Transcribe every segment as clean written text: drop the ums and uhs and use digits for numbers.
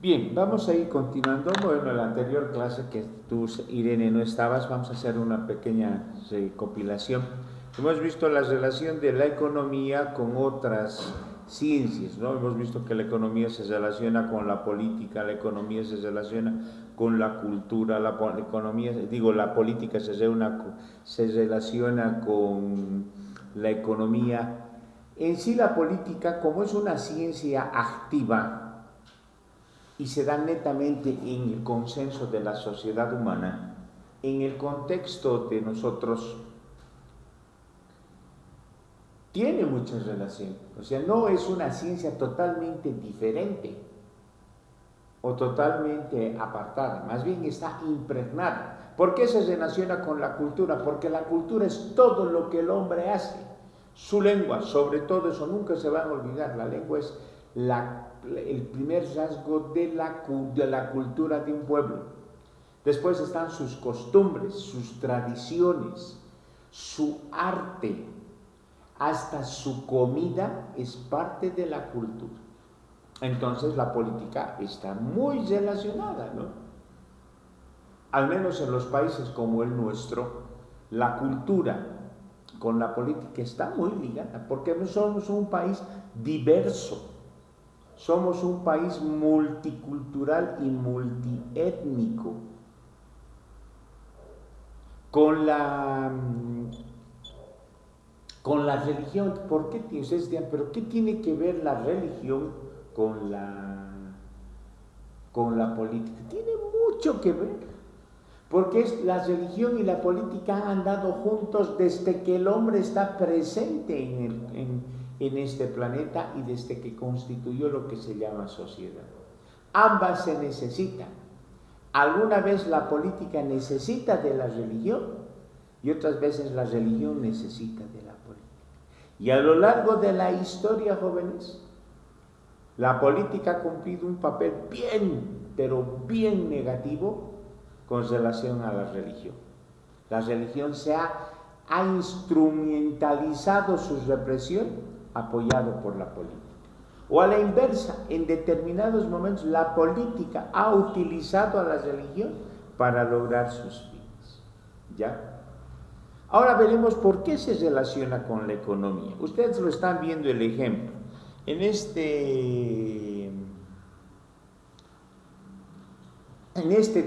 Bien, vamos a ir continuando. Bueno, en la anterior clase que tú, Irene, no estabas, vamos a hacer una pequeña recopilación. Hemos visto la relación de la economía con otras ciencias, ¿no? Hemos visto que la economía se relaciona con la política, la economía se relaciona con la cultura, la economía, digo, la política se relaciona con la economía. En sí, la política, como es una ciencia activa, y se da netamente en el consenso de la sociedad humana, en el contexto de nosotros, tiene mucha relación. O sea, no es una ciencia totalmente diferente o totalmente apartada, más bien está impregnada. ¿Por qué se relaciona con la cultura? Porque la cultura es todo lo que el hombre hace. Su lengua, sobre todo, eso nunca se van a olvidar, la lengua es el primer rasgo de la cultura de un pueblo. Después están sus costumbres, sus tradiciones, su arte, hasta su comida es parte de la cultura. Entonces la política está muy relacionada, ¿no? Al menos en los países como el nuestro, la cultura con la política está muy ligada, porque somos un país diverso. Somos un país multicultural y multiétnico. Con la religión, ¿por qué ustedes dirán, pero qué tiene que ver la religión con la política? Tiene mucho que ver, porque la religión y la política han andado juntos desde que el hombre está presente en este planeta y desde que constituyó lo que se llama sociedad. Ambas se necesitan. Alguna vez la política necesita de la religión y otras veces la religión necesita de la política. Y a lo largo de la historia, jóvenes, la política ha cumplido un papel bien, pero bien negativo con relación a la religión. La religión ha instrumentalizado su represión apoyado por la política. O a la inversa, en determinados momentos la política ha utilizado a la religión para lograr sus fines. ¿Ya? Ahora veremos por qué se relaciona con la economía. Ustedes lo están viendo el ejemplo. En este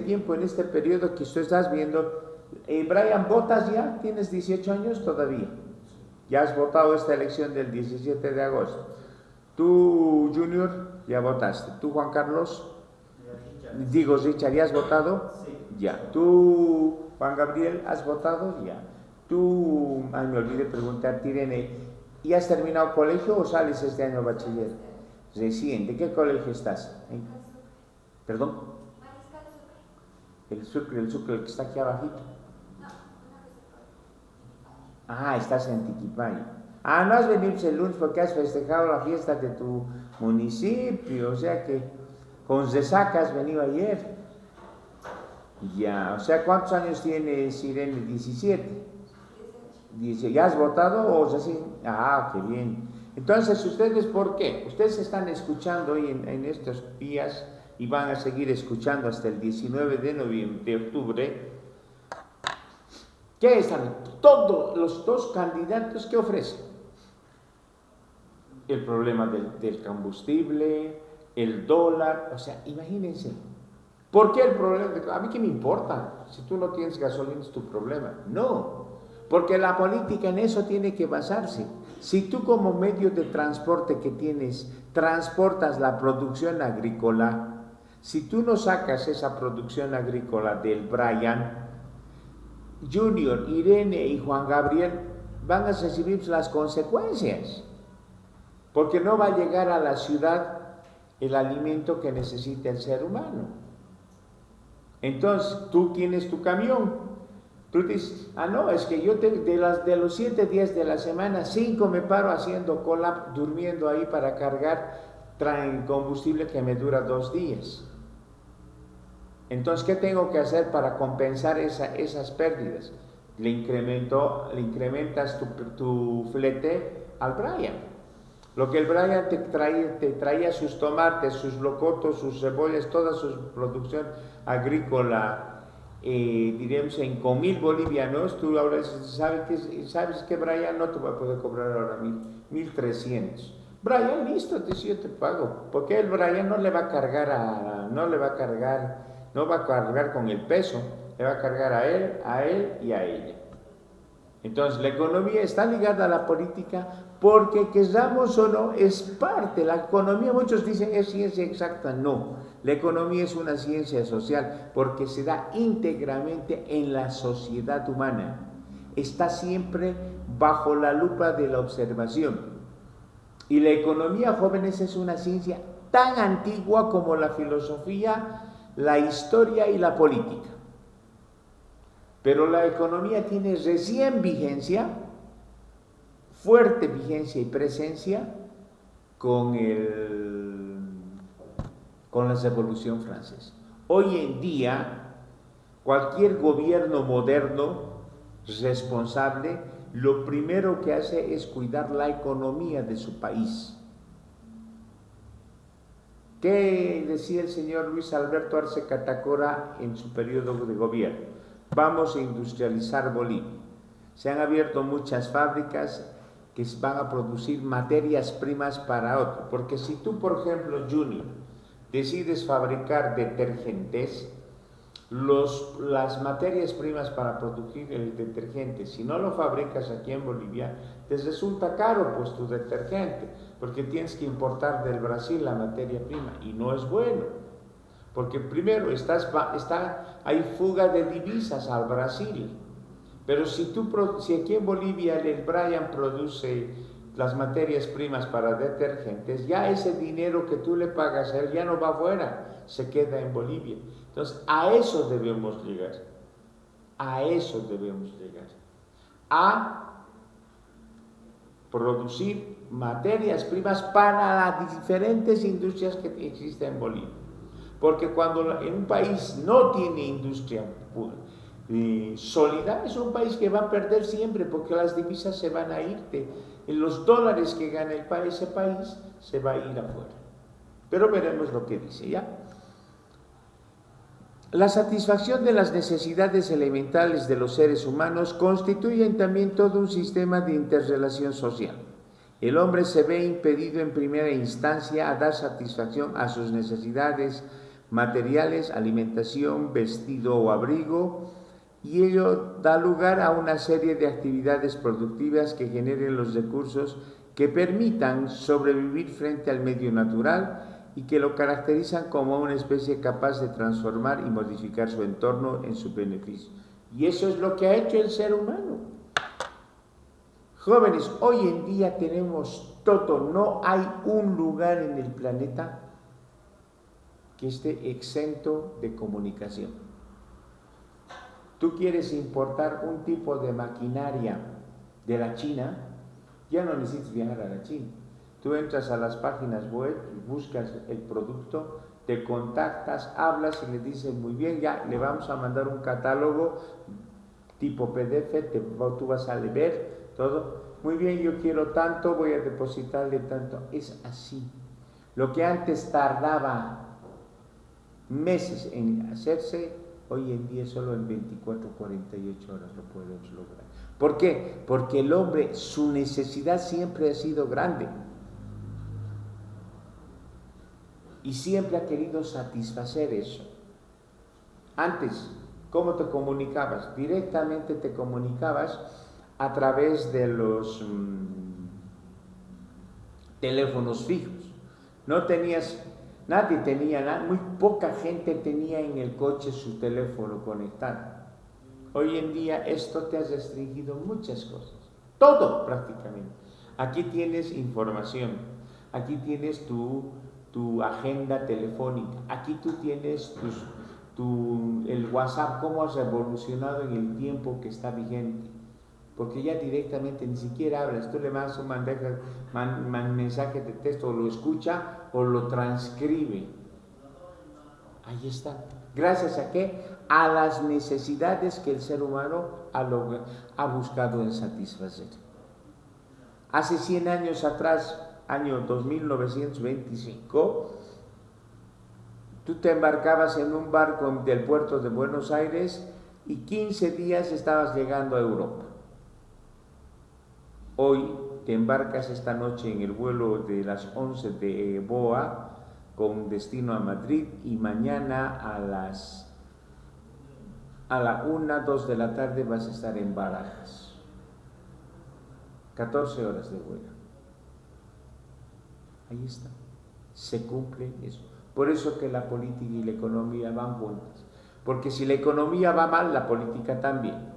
tiempo, en este periodo que usted estás viendo, Brian, ¿votas ya? ¿Tienes 18 años todavía? Ya has votado esta elección del 17 de agosto. Tú, Junior, ya votaste. ¿Tú, Juan Carlos? Digo, Richard, ¿ya has votado? Sí. Ya. ¿Tú, Juan Gabriel, has votado? Ya. Tú, me olvidé preguntarte, Irene, ¿ya has terminado colegio o sales este año bachiller? Recién. ¿De qué colegio estás? ¿Perdón? El Sucre, el que está aquí abajito. Ah, estás en Tiquipaya. Ah, no has venido el lunes porque has festejado la fiesta de tu municipio, o sea que con resaca has venido ayer. Ya, o sea, ¿cuántos años tienes, Irene? 17. ¿Ya has votado o así? Ah, qué bien. Entonces, ¿ustedes por qué? Ustedes están escuchando hoy en estos días y van a seguir escuchando hasta el 19 de octubre. ¿Qué están? Todos los dos candidatos que ofrecen. El problema del combustible, el dólar, o sea, imagínense. ¿Por qué el problema? A mí qué me importa, si tú no tienes gasolina es tu problema. No, porque la política en eso tiene que basarse. Si tú como medio de transporte que tienes, transportas la producción agrícola, si tú no sacas esa producción agrícola del Brian, Junior, Irene y Juan Gabriel van a recibir las consecuencias, porque no va a llegar a la ciudad el alimento que necesita el ser humano. Entonces, tú tienes tu camión, tú dices, no, es que yo de los 7 días de la semana, 5 me paro haciendo cola, durmiendo ahí para cargar, traen combustible que me dura 2 días. Entonces, ¿qué tengo que hacer para compensar esas pérdidas? Le incrementas tu flete al Brian. Lo que el Brian te traía sus tomates, sus locotos, sus cebollas, toda su producción agrícola, diremos con 1,000 bolivianos, tú ahora sabes que Brian no te va a poder cobrar ahora 1,300. Brian, listo, yo te pago, porque el Brian no va a cargar con el peso, le va a cargar a él y a ella. Entonces la economía está ligada a la política porque, queramos o no, es parte. La economía, muchos dicen, es ciencia exacta. No, la economía es una ciencia social porque se da íntegramente en la sociedad humana. Está siempre bajo la lupa de la observación. Y la economía, jóvenes, es una ciencia tan antigua como la filosofía, la historia y la política. Pero la economía tiene recién vigencia, fuerte vigencia y presencia con la Revolución Francesa. Hoy en día, cualquier gobierno moderno, responsable, lo primero que hace es cuidar la economía de su país. ¿Qué decía el señor Luis Alberto Arce Catacora en su periodo de gobierno? Vamos a industrializar Bolivia. Se han abierto muchas fábricas que van a producir materias primas para otro. Porque si tú, por ejemplo, Junior, decides fabricar detergentes, las materias primas para producir el detergente, si no lo fabricas aquí en Bolivia, te resulta caro pues tu detergente, porque tienes que importar del Brasil la materia prima y no es bueno. Porque primero hay fuga de divisas al Brasil, pero si aquí en Bolivia el Brian produce las materias primas para detergentes, ya ese dinero que tú le pagas a él ya no va afuera, se queda en Bolivia. Entonces a eso debemos llegar, a producir materias primas para las diferentes industrias que existen en Bolivia. Porque cuando en un país no tiene industria sólida, es un país que va a perder siempre, porque las divisas se van a ir, los dólares que gana ese país se va a ir afuera. Pero veremos lo que dice, ¿ya? La satisfacción de las necesidades elementales de los seres humanos constituyen también todo un sistema de interrelación social. El hombre se ve impedido en primera instancia a dar satisfacción a sus necesidades materiales, alimentación, vestido o abrigo, y ello da lugar a una serie de actividades productivas que generen los recursos que permitan sobrevivir frente al medio natural y que lo caracterizan como una especie capaz de transformar y modificar su entorno en su beneficio. Y eso es lo que ha hecho el ser humano. Jóvenes, hoy en día tenemos todo, no hay un lugar en el planeta que esté exento de comunicación. Tú quieres importar un tipo de maquinaria de la China, ya no necesitas viajar a la China. Tú entras a las páginas web, buscas el producto, te contactas, hablas y le dices, muy bien, ya le vamos a mandar un catálogo tipo PDF, tú vas a leer todo. Muy bien, yo quiero tanto, voy a depositarle tanto. Es así. Lo que antes tardaba meses en hacerse, hoy en día solo en 24, 48 horas lo podemos lograr. ¿Por qué? Porque el hombre, su necesidad siempre ha sido grande y siempre ha querido satisfacer eso. Antes, ¿cómo te comunicabas? Directamente te comunicabas a través de los teléfonos fijos. No tenías, nadie tenía, muy poca gente tenía en el coche su teléfono conectado. Hoy en día esto te ha restringido muchas cosas, todo prácticamente. Aquí tienes información, aquí tienes tu agenda telefónica, aquí tú tienes el WhatsApp, cómo has evolucionado en el tiempo que está vigente. Porque ya directamente ni siquiera hablas, tú le mandas un mensaje de texto, o lo escucha o lo transcribe. Ahí está. ¿Gracias a qué? A las necesidades que el ser humano ha buscado en satisfacer. Hace 100 años atrás, año 2925, tú te embarcabas en un barco del puerto de Buenos Aires y 15 días estabas llegando a Europa. Hoy te embarcas esta noche en el vuelo de las 11 de Boa con destino a Madrid y mañana a la 1, 2 de la tarde vas a estar en Barajas. 14 horas de vuelo. Ahí está. Se cumple eso. Por eso que la política y la economía van juntas. Porque si la economía va mal, la política también.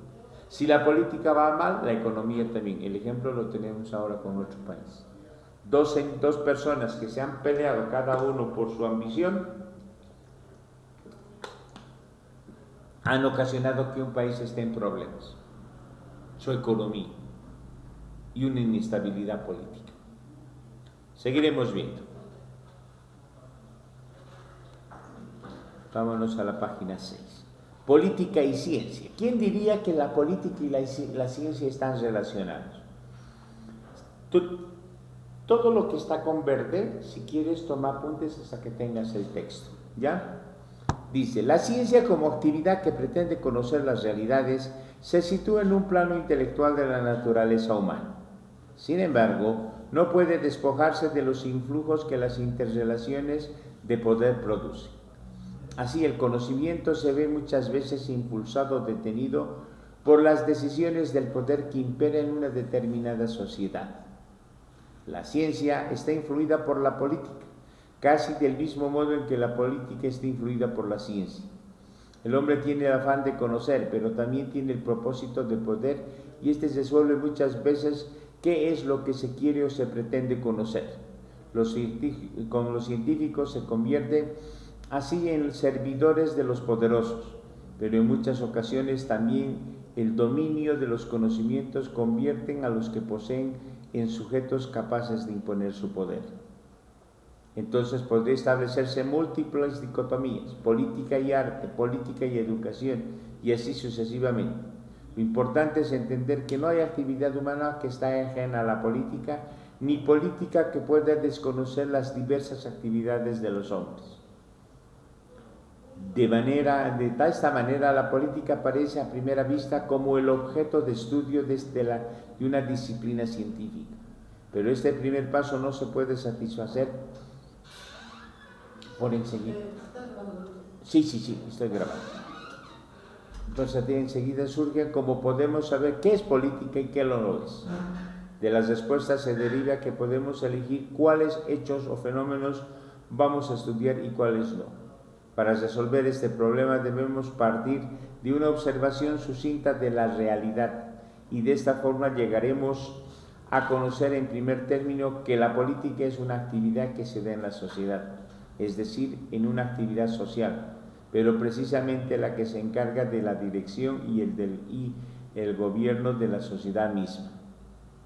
Si la política va mal, la economía también. El ejemplo lo tenemos ahora con nuestro país. Dos personas que se han peleado cada uno por su ambición han ocasionado que un país esté en problemas. Su economía y una inestabilidad política. Seguiremos viendo. Vámonos a la página 6. Política y ciencia. ¿Quién diría que la política y la ciencia están relacionados? Todo lo que está con verde, si quieres toma apuntes hasta que tengas el texto, ¿ya? Dice, la ciencia como actividad que pretende conocer las realidades se sitúa en un plano intelectual de la naturaleza humana. Sin embargo, no puede despojarse de los influjos que las interrelaciones de poder producen. Así, el conocimiento se ve muchas veces impulsado o detenido por las decisiones del poder que impera en una determinada sociedad. La ciencia está influida por la política, casi del mismo modo en que la política está influida por la ciencia. El hombre tiene el afán de conocer, pero también tiene el propósito de poder, y este se resuelve muchas veces qué es lo que se quiere o se pretende conocer. Con los científicos se convierten así en servidores de los poderosos, pero en muchas ocasiones también el dominio de los conocimientos convierten a los que poseen en sujetos capaces de imponer su poder. Entonces podría establecerse múltiples dicotomías, política y arte, política y educación, y así sucesivamente. Lo importante es entender que no hay actividad humana que está ajena a la política, ni política que pueda desconocer las diversas actividades de los hombres. De esta manera, la política aparece a primera vista como el objeto de estudio de una disciplina científica. Pero este primer paso no se puede satisfacer por enseguida. Sí, estoy grabando. Entonces, enseguida surge cómo podemos saber qué es política y qué no es. De las respuestas se deriva que podemos elegir cuáles hechos o fenómenos vamos a estudiar y cuáles no. Para resolver este problema debemos partir de una observación sucinta de la realidad y de esta forma llegaremos a conocer en primer término que la política es una actividad que se da en la sociedad, es decir, en una actividad social, pero precisamente la que se encarga de la dirección y el gobierno de la sociedad misma.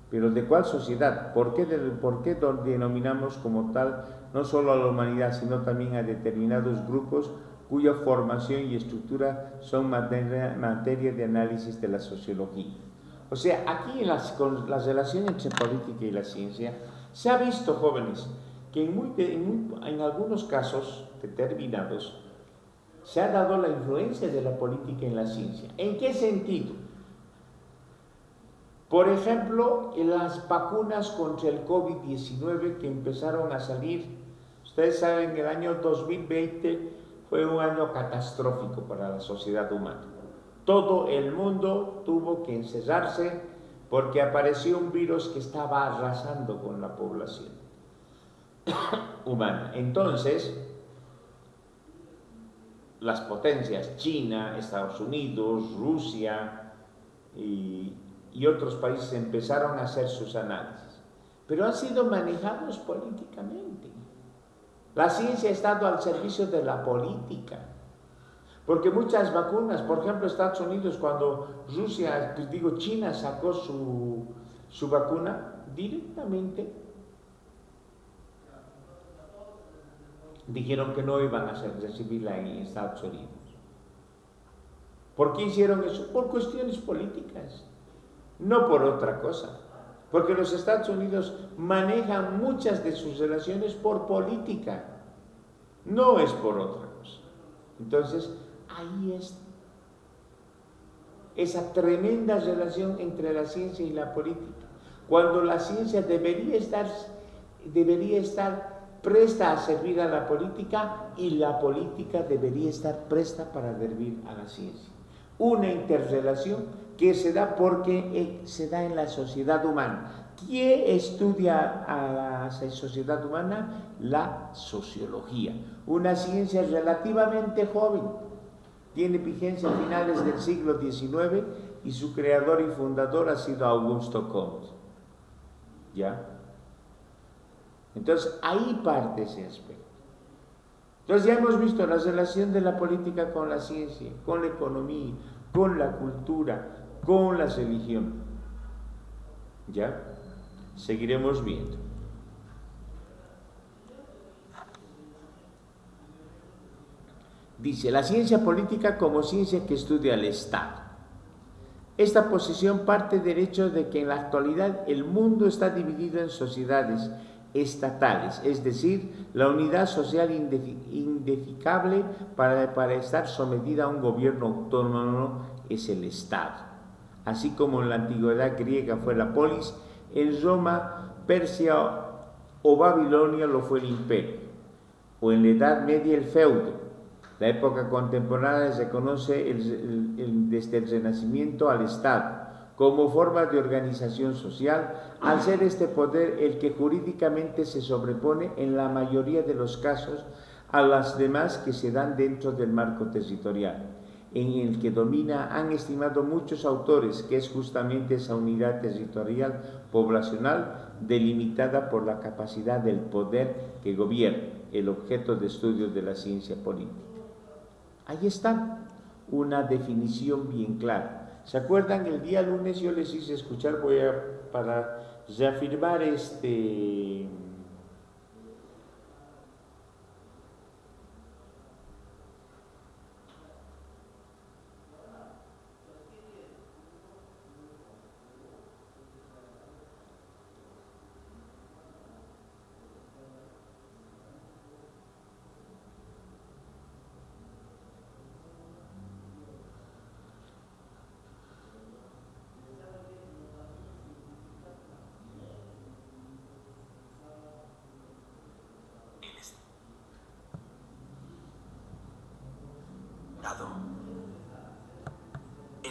¿Pero de cuál sociedad? ¿Por qué denominamos como tal no solo a la humanidad, sino también a determinados grupos cuya formación y estructura son materia de análisis de la sociología? O sea, aquí con las relaciones entre política y la ciencia, se ha visto, jóvenes, que en algunos casos determinados se ha dado la influencia de la política en la ciencia. ¿En qué sentido? Por ejemplo, en las vacunas contra el COVID-19 que empezaron a salir, ustedes saben que el año 2020 fue un año catastrófico para la sociedad humana. Todo el mundo tuvo que encerrarse porque apareció un virus que estaba arrasando con la población humana. Entonces, las potencias, China, Estados Unidos, Rusia y otros países empezaron a hacer sus análisis, pero han sido manejados políticamente. La ciencia ha estado al servicio de la política, porque muchas vacunas, por ejemplo, Estados Unidos, cuando China sacó su vacuna, directamente dijeron que no iban a recibirla en Estados Unidos. ¿Por qué hicieron eso? Por cuestiones políticas, no por otra cosa. Porque los Estados Unidos manejan muchas de sus relaciones por política, no es por otra cosa. Entonces, ahí es esa tremenda relación entre la ciencia y la política, cuando la ciencia debería estar presta a servir a la política y la política debería estar presta para servir a la ciencia. Una interrelación que se da porque se da en la sociedad humana. ¿Quién estudia a la sociedad humana? La sociología, una ciencia relativamente joven, tiene vigencia a finales del siglo XIX y su creador y fundador ha sido Augusto Comte. ¿Ya? Entonces, ahí parte ese aspecto. Entonces, ya hemos visto la relación de la política con la ciencia, con la economía, con la cultura, con la religión. ¿Ya? Seguiremos viendo. Dice, la ciencia política como ciencia que estudia al Estado. Esta posición parte del hecho de que en la actualidad el mundo está dividido en sociedades estatales, es decir, la unidad social indefectible para estar sometida a un gobierno autónomo es el Estado. Así como en la antigüedad griega fue la polis, en Roma, Persia o Babilonia lo fue el imperio, o en la Edad Media el feudo. La época contemporánea se conoce desde el Renacimiento al Estado como forma de organización social, al ser este poder el que jurídicamente se sobrepone en la mayoría de los casos a las demás que se dan dentro del marco territorial, en el que domina, han estimado muchos autores, que es justamente esa unidad territorial poblacional delimitada por la capacidad del poder que gobierna, el objeto de estudio de la ciencia política. Ahí está una definición bien clara. ¿Se acuerdan? El día lunes yo les hice escuchar, para reafirmar el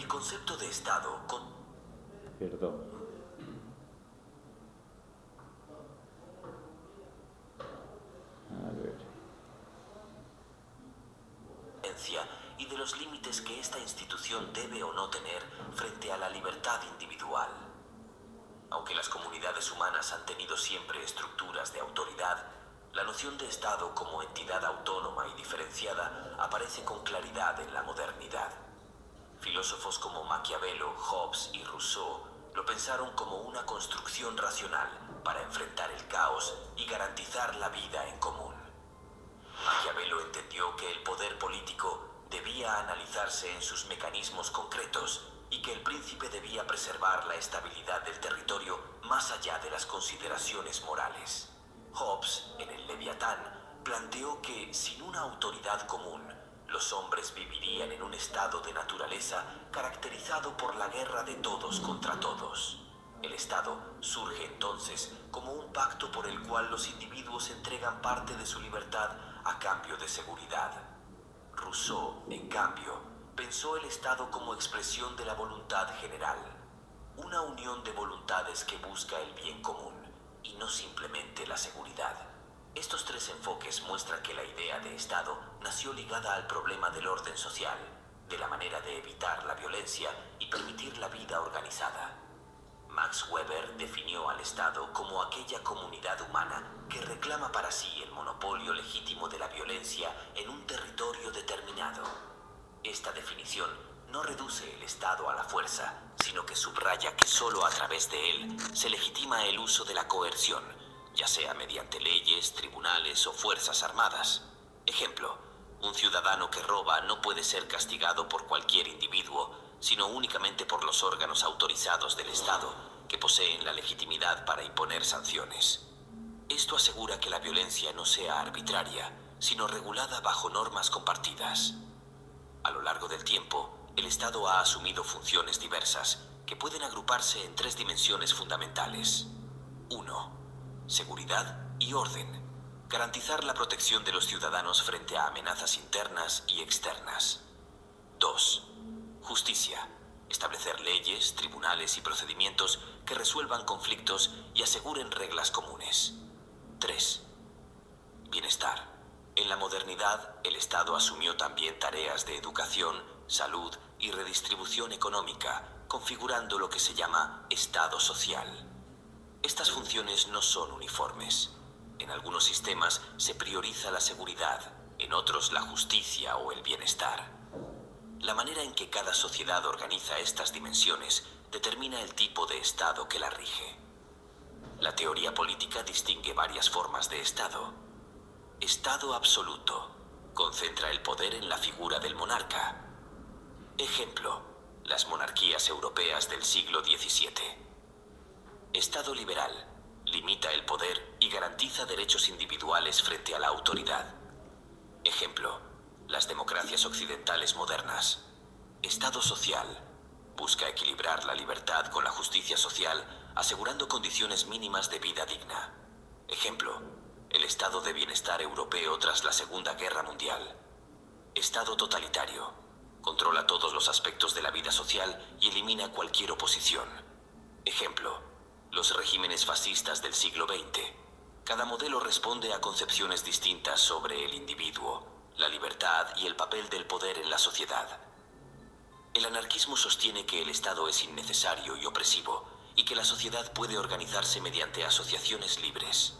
concepto de Estado con... Perdón. A ver. Y de los límites que esta institución debe o no tener frente a la libertad individual. Aunque las comunidades humanas han tenido siempre estructuras de autoridad, la noción de Estado como entidad autónoma y diferenciada aparece con claridad en la modernidad. Filósofos como Maquiavelo, Hobbes y Rousseau lo pensaron como una construcción racional para enfrentar el caos y garantizar la vida en común. Maquiavelo entendió que el poder político debía analizarse en sus mecanismos concretos y que el príncipe debía preservar la estabilidad del territorio más allá de las consideraciones morales. Hobbes, en el Leviatán, planteó que sin una autoridad común, los hombres vivirían en un estado de naturaleza caracterizado por la guerra de todos contra todos. El Estado surge entonces como un pacto por el cual los individuos entregan parte de su libertad a cambio de seguridad. Rousseau, en cambio, pensó el Estado como expresión de la voluntad general, una unión de voluntades que busca el bien común y no simplemente la seguridad. Estos tres enfoques muestran que la idea de Estado nació ligada al problema del orden social, de la manera de evitar la violencia y permitir la vida organizada. Max Weber definió al Estado como aquella comunidad humana que reclama para sí el monopolio legítimo de la violencia en un territorio determinado. Esta definición no reduce el Estado a la fuerza, sino que subraya que solo a través de él se legitima el uso de la coerción, ya sea mediante leyes, tribunales o fuerzas armadas. Ejemplo, un ciudadano que roba no puede ser castigado por cualquier individuo, sino únicamente por los órganos autorizados del Estado, que poseen la legitimidad para imponer sanciones. Esto asegura que la violencia no sea arbitraria, sino regulada bajo normas compartidas. A lo largo del tiempo, el Estado ha asumido funciones diversas que pueden agruparse en 3 dimensiones fundamentales. 1. Seguridad y orden. Garantizar la protección de los ciudadanos frente a amenazas internas y externas. 2. Justicia. Establecer leyes, tribunales y procedimientos que resuelvan conflictos y aseguren reglas comunes. 3. Bienestar. En la modernidad, el Estado asumió también tareas de educación, salud y redistribución económica, configurando lo que se llama Estado social. Estas funciones no son uniformes. En algunos sistemas se prioriza la seguridad, en otros la justicia o el bienestar. La manera en que cada sociedad organiza estas dimensiones determina el tipo de Estado que la rige. La teoría política distingue varias formas de Estado. Estado absoluto. Concentra el poder en la figura del monarca. Ejemplo: las monarquías europeas del siglo XVII. Estado liberal. Limita el poder y garantiza derechos individuales frente a la autoridad. Ejemplo: las democracias occidentales modernas. Estado social. Busca equilibrar la libertad con la justicia social, asegurando condiciones mínimas de vida digna. Ejemplo: el estado de bienestar europeo tras la Segunda Guerra Mundial. Estado totalitario. Controla todos los aspectos de la vida social y elimina cualquier oposición. Ejemplo: los regímenes fascistas del siglo XX. Cada modelo responde a concepciones distintas sobre el individuo, la libertad y el papel del poder en la sociedad. El anarquismo sostiene que el Estado es innecesario y opresivo, y que la sociedad puede organizarse mediante asociaciones libres.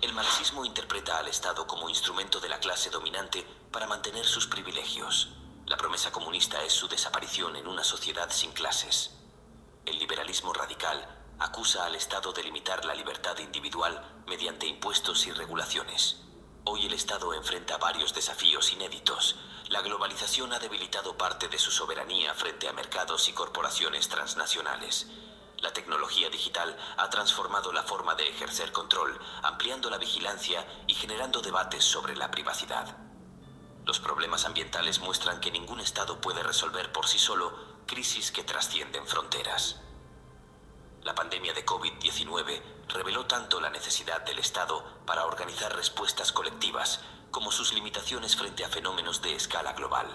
El marxismo interpreta al Estado como instrumento de la clase dominante para mantener sus privilegios. La promesa comunista es su desaparición en una sociedad sin clases. El liberalismo radical acusa al Estado de limitar la libertad individual mediante impuestos y regulaciones. Hoy el Estado enfrenta varios desafíos inéditos. La globalización ha debilitado parte de su soberanía frente a mercados y corporaciones transnacionales. La tecnología digital ha transformado la forma de ejercer control, ampliando la vigilancia y generando debates sobre la privacidad. Los problemas ambientales muestran que ningún Estado puede resolver por sí solo crisis que trascienden fronteras. La pandemia de COVID-19 reveló tanto la necesidad del Estado para organizar respuestas colectivas como sus limitaciones frente a fenómenos de escala global.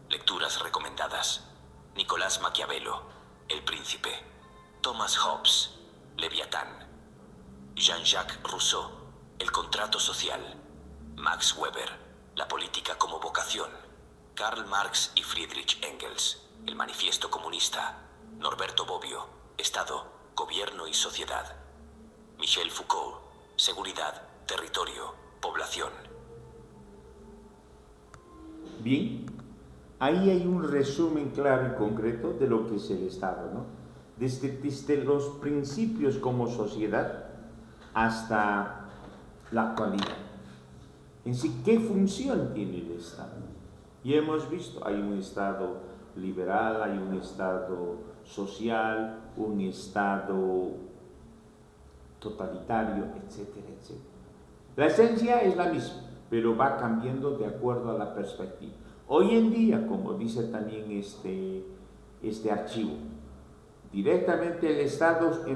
Lecturas recomendadas: Nicolás Maquiavelo, El Príncipe; Thomas Hobbes, Leviatán; Jean-Jacques Rousseau, El Contrato Social; Max Weber, La Política como Vocación; Karl Marx y Friedrich Engels, El Manifiesto Comunista; Norberto Bobbio, Estado, Gobierno y Sociedad; Michel Foucault, Seguridad, Territorio, Población. Bien, ahí hay un resumen claro y concreto de lo que es el Estado, ¿no? Desde los principios como sociedad hasta la actualidad. En sí, ¿qué función tiene el Estado? Y hemos visto, hay un Estado liberal, hay un Estado social, un Estado totalitario, etcétera, etcétera. La esencia es la misma, pero va cambiando de acuerdo a la perspectiva. Hoy en día, como dice también este archivo, directamente el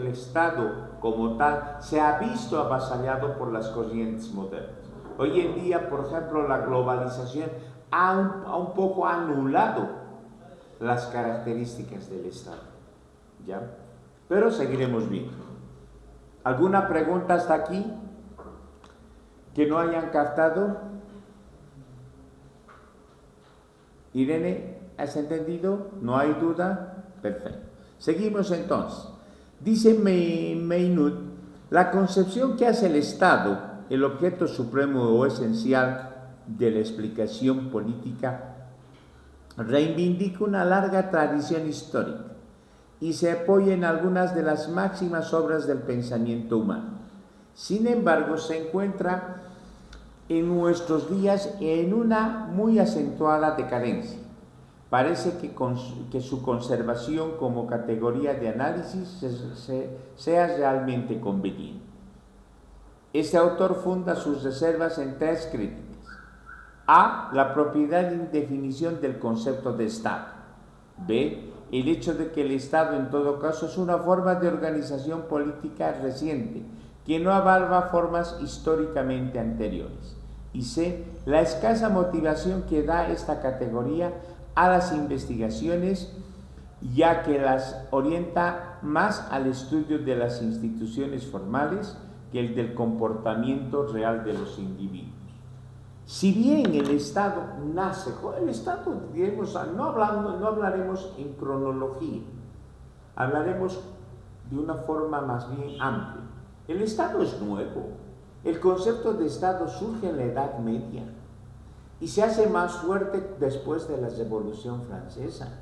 Estado como tal se ha visto avasallado por las corrientes modernas. Hoy en día, por ejemplo, la globalización ha un poco anulado las características del Estado, ¿ya? Pero seguiremos viendo. ¿Alguna pregunta hasta aquí que no hayan captado? Irene, ¿has entendido? ¿No hay duda? Perfecto. Seguimos entonces. Dice Maynard, la concepción que hace el Estado, el objeto supremo o esencial de la explicación política, reivindica una larga tradición histórica y se apoya en algunas de las máximas obras del pensamiento humano. Sin embargo, se encuentra en nuestros días en una muy acentuada decadencia. parece que su conservación como categoría de análisis sea realmente conveniente. Este autor funda sus reservas en tres críticas. A. La propiedad y definición del concepto de Estado. B. El hecho de que el Estado en todo caso es una forma de organización política reciente, que no abarca formas históricamente anteriores. Y C. La escasa motivación que da esta categoría a las investigaciones, ya que las orienta más al estudio de las instituciones formales que el del comportamiento real de los individuos. Si bien el Estado nace, el Estado, digamos, no hablaremos en cronología, hablaremos de una forma más bien amplia. El Estado es nuevo. El concepto de Estado surge en la Edad Media y se hace más fuerte después de la Revolución Francesa.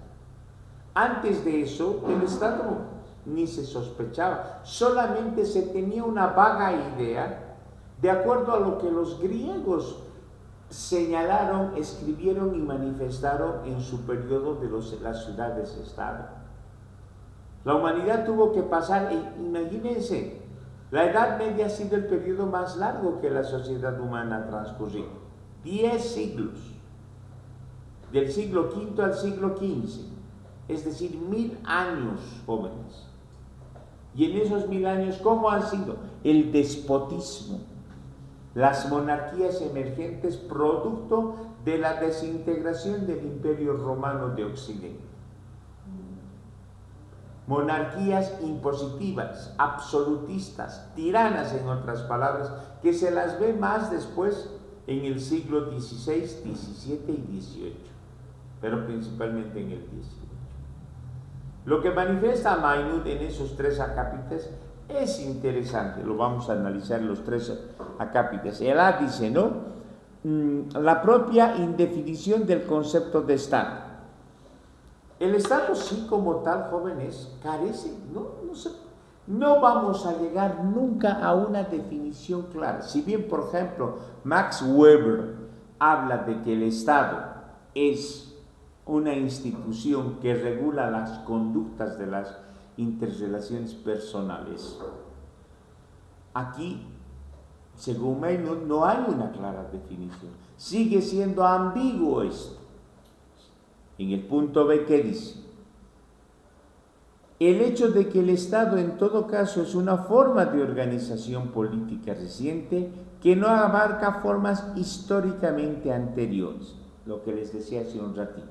Antes de eso, el Estado ni se sospechaba, solamente se tenía una vaga idea, de acuerdo a lo que los griegos señalaron, escribieron y manifestaron en su periodo de las ciudades-estado. La humanidad tuvo que pasar, imagínense, la Edad Media ha sido el periodo más largo que la sociedad humana ha transcurrido, 10 siglos, del siglo V al siglo XV, es decir, 1000 años, jóvenes. Y en esos 1000 años, ¿cómo han sido? El despotismo, las monarquías emergentes producto de la desintegración del Imperio Romano de Occidente. Monarquías impositivas, absolutistas, tiranas en otras palabras, que se las ve más después en el siglo XVI, XVII y XVIII, pero principalmente en el XVIII. Lo que manifiesta Maynud en esos tres acápites es interesante, lo vamos a analizar los tres acápites. El A dice, ¿no? La propia indefinición del concepto de Estado. El Estado sí como tal, jóvenes, carece, no vamos a llegar nunca a una definición clara. Si bien, por ejemplo, Max Weber habla de que el Estado es una institución que regula las conductas de las interrelaciones personales, aquí, según Maynud, no hay una clara definición. Sigue siendo ambiguo esto. En el punto B, ¿qué dice? El hecho de que el Estado en todo caso es una forma de organización política reciente que no abarca formas históricamente anteriores, lo que les decía hace un ratito.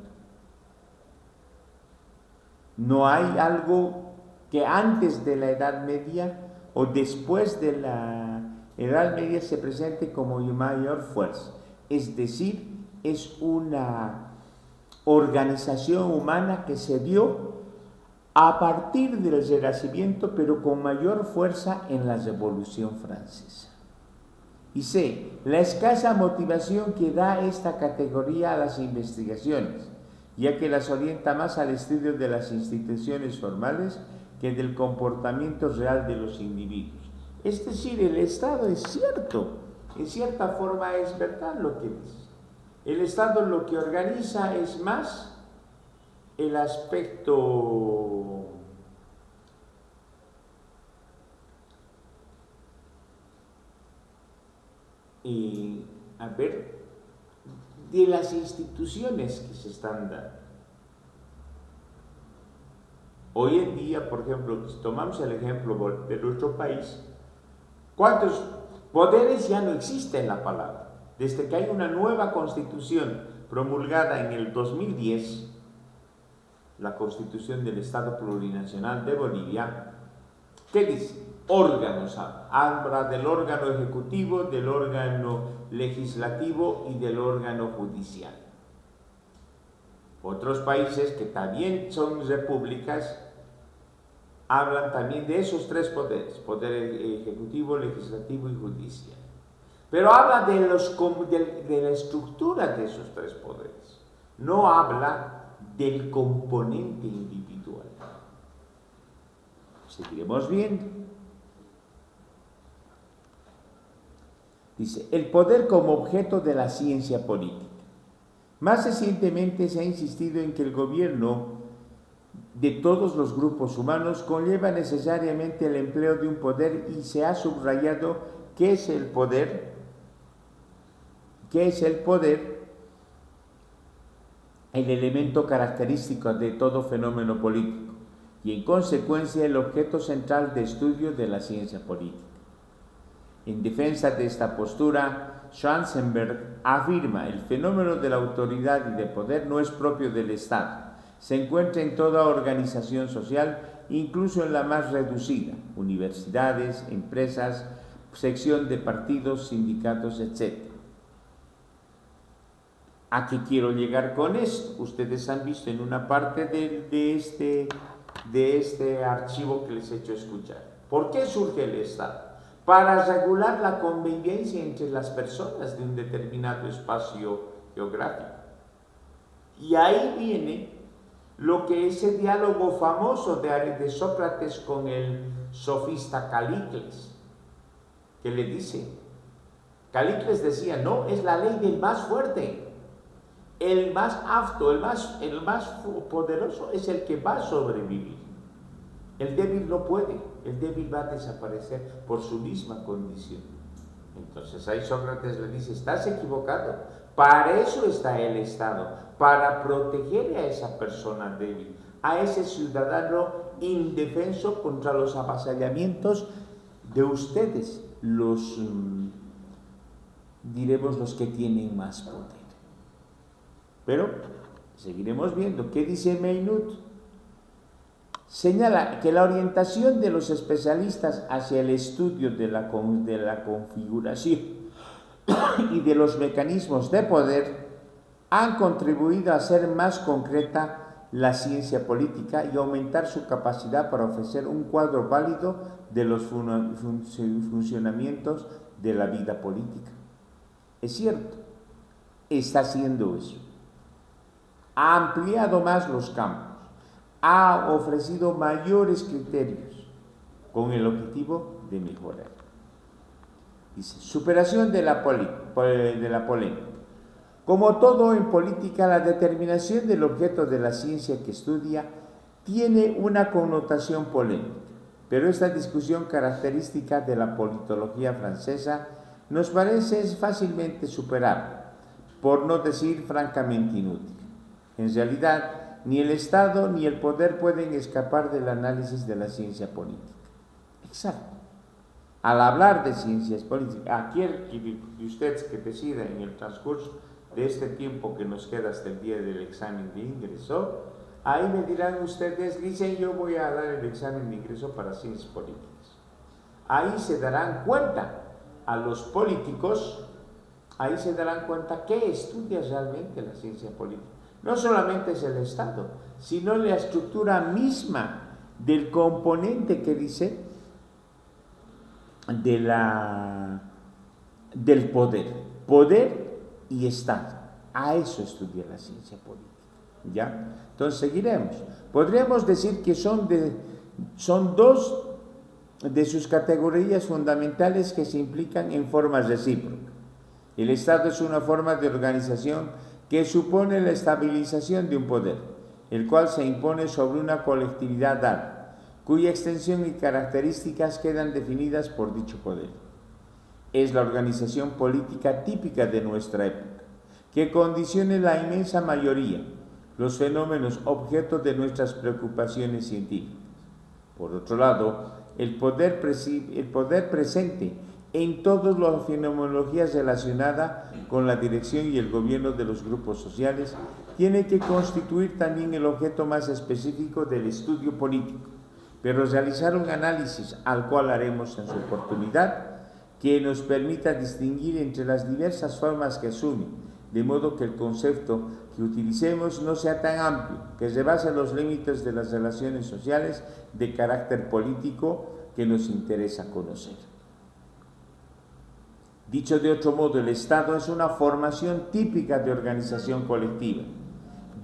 No hay algo que antes de la Edad Media o después de la Edad Media se presente como mayor fuerza. Es decir, es una organización humana que se dio a partir del Renacimiento, pero con mayor fuerza en la Revolución Francesa. Y C, la escasa motivación que da esta categoría a las investigaciones, ya que las orienta más al estudio de las instituciones formales que del comportamiento real de los individuos. Es decir, el Estado es cierto, en cierta forma es verdad lo que dice. El Estado lo que organiza es más el aspecto de las instituciones que se están dando. Hoy en día, por ejemplo, si tomamos el ejemplo de nuestro país, ¿cuántos poderes ya no existen en la palabra? Desde que hay una nueva constitución promulgada en el 2010, la Constitución del Estado Plurinacional de Bolivia, ¿qué dice? Órganos, habla del órgano ejecutivo, del órgano legislativo y del órgano judicial. Otros países que también son repúblicas hablan también de esos tres poderes, poder ejecutivo, legislativo y judicial. Pero habla de la estructura de esos tres poderes, no habla del componente individual. Seguiremos viendo. Dice, el poder como objeto de la ciencia política. Más recientemente se ha insistido en que el gobierno de todos los grupos humanos conlleva necesariamente el empleo de un poder y se ha subrayado qué es el poder, el elemento característico de todo fenómeno político y en consecuencia el objeto central de estudio de la ciencia política. En defensa de esta postura, Schwarzenberg afirma: el fenómeno de la autoridad y de poder no es propio del Estado, se encuentra en toda organización social, incluso en la más reducida, universidades, empresas, sección de partidos, sindicatos, etc. ¿A qué quiero llegar con esto? Ustedes han visto en una parte de este archivo que les he hecho escuchar. ¿Por qué surge el Estado? Para regular la convivencia entre las personas de un determinado espacio geográfico. Y ahí viene lo que ese diálogo famoso de Sócrates con el sofista Calícles, que le dice, Calícles decía, no, es la ley del más fuerte, el más apto, el más poderoso es el que va a sobrevivir. El débil no puede, el débil va a desaparecer por su misma condición. Entonces ahí Sócrates le dice, estás equivocado, para eso está el Estado, para proteger a esa persona débil, a ese ciudadano indefenso contra los avasallamientos de ustedes, los que tienen más poder. Pero seguiremos viendo. ¿Qué dice Meynut? Señala que la orientación de los especialistas hacia el estudio de la configuración y de los mecanismos de poder han contribuido a hacer más concreta la ciencia política y aumentar su capacidad para ofrecer un cuadro válido de los funcionamientos de la vida política. Es cierto, está haciendo eso. Ha ampliado más los campos, ha ofrecido mayores criterios con el objetivo de mejorar. Dice, superación de la polémica. Como todo en política, la determinación del objeto de la ciencia que estudia tiene una connotación polémica, pero esta discusión característica de la politología francesa nos parece fácilmente superable, por no decir francamente inútil. En realidad, ni el Estado ni el poder pueden escapar del análisis de la ciencia política. Exacto. Al hablar de ciencias políticas, aquel de ustedes que decida en el transcurso de este tiempo que nos queda hasta el día del examen de ingreso, ahí me dirán ustedes, dicen, yo voy a dar el examen de ingreso para ciencias políticas. Ahí se darán cuenta a los políticos, ahí se darán cuenta qué estudia realmente la ciencia política. No solamente es el Estado, sino la estructura misma del componente que dice del poder y Estado. A eso estudia la ciencia política. ¿Ya? Entonces seguiremos. Podríamos decir que son dos de sus categorías fundamentales que se implican en formas recíprocas. El Estado es una forma de organización que supone la estabilización de un poder, el cual se impone sobre una colectividad dada, cuya extensión y características quedan definidas por dicho poder. Es la organización política típica de nuestra época, que condiciona la inmensa mayoría, los fenómenos objeto de nuestras preocupaciones científicas. Por otro lado, el poder presente en todas las fenomenologías relacionadas con la dirección y el gobierno de los grupos sociales, tiene que constituir también el objeto más específico del estudio político, pero realizar un análisis al cual haremos en su oportunidad, que nos permita distinguir entre las diversas formas que asume, de modo que el concepto que utilicemos no sea tan amplio, que rebase los límites de las relaciones sociales de carácter político que nos interesa conocer. Dicho de otro modo, el Estado es una formación típica de organización colectiva,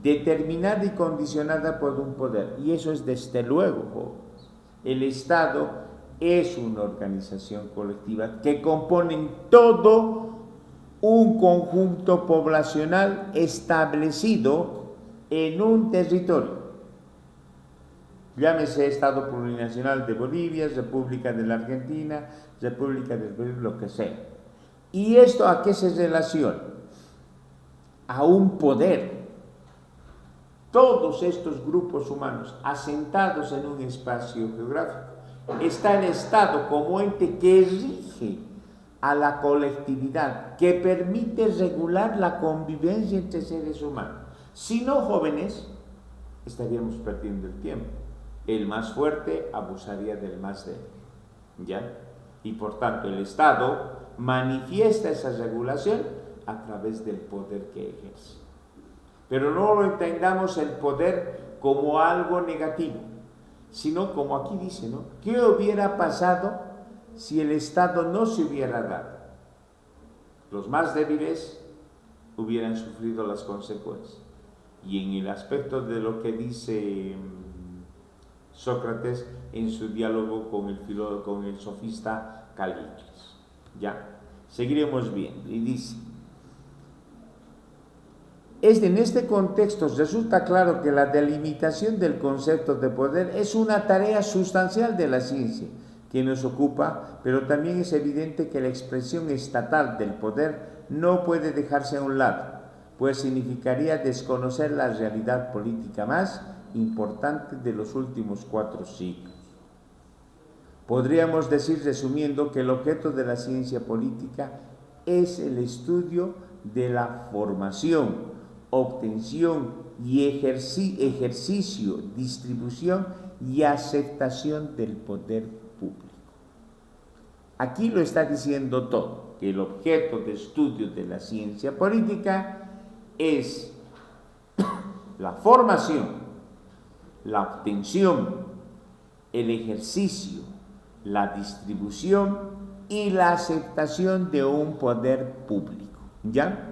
determinada y condicionada por un poder. Y eso es desde luego, jóvenes. El Estado es una organización colectiva que componen todo un conjunto poblacional establecido en un territorio. Llámese Estado Plurinacional de Bolivia, República de la Argentina, República del Perú, lo que sea. ¿Y esto a qué se relaciona? A un poder. Todos estos grupos humanos asentados en un espacio geográfico, está el Estado como ente que rige a la colectividad, que permite regular la convivencia entre seres humanos. Si no, jóvenes, estaríamos perdiendo el tiempo. El más fuerte abusaría del más débil, ¿ya? Y por tanto el Estado manifiesta esa regulación a través del poder que ejerce. Pero no lo entendamos el poder como algo negativo, sino como aquí dice, ¿no? ¿Qué hubiera pasado si el Estado no se hubiera dado? Los más débiles hubieran sufrido las consecuencias. Y en el aspecto de lo que dice Sócrates en su diálogo con el sofista Calícles. Ya, seguiremos viendo. Y dice: en este contexto resulta claro que la delimitación del concepto de poder es una tarea sustancial de la ciencia que nos ocupa, pero también es evidente que la expresión estatal del poder no puede dejarse a un lado, pues significaría desconocer la realidad política más importante de los últimos 4 siglos. Podríamos decir, resumiendo, que el objeto de la ciencia política es el estudio de la formación, obtención y ejercicio, distribución y aceptación del poder público. Aquí lo está diciendo todo, que el objeto de estudio de la ciencia política es la formación, la obtención, el ejercicio, la distribución y la aceptación de un poder público, ¿ya?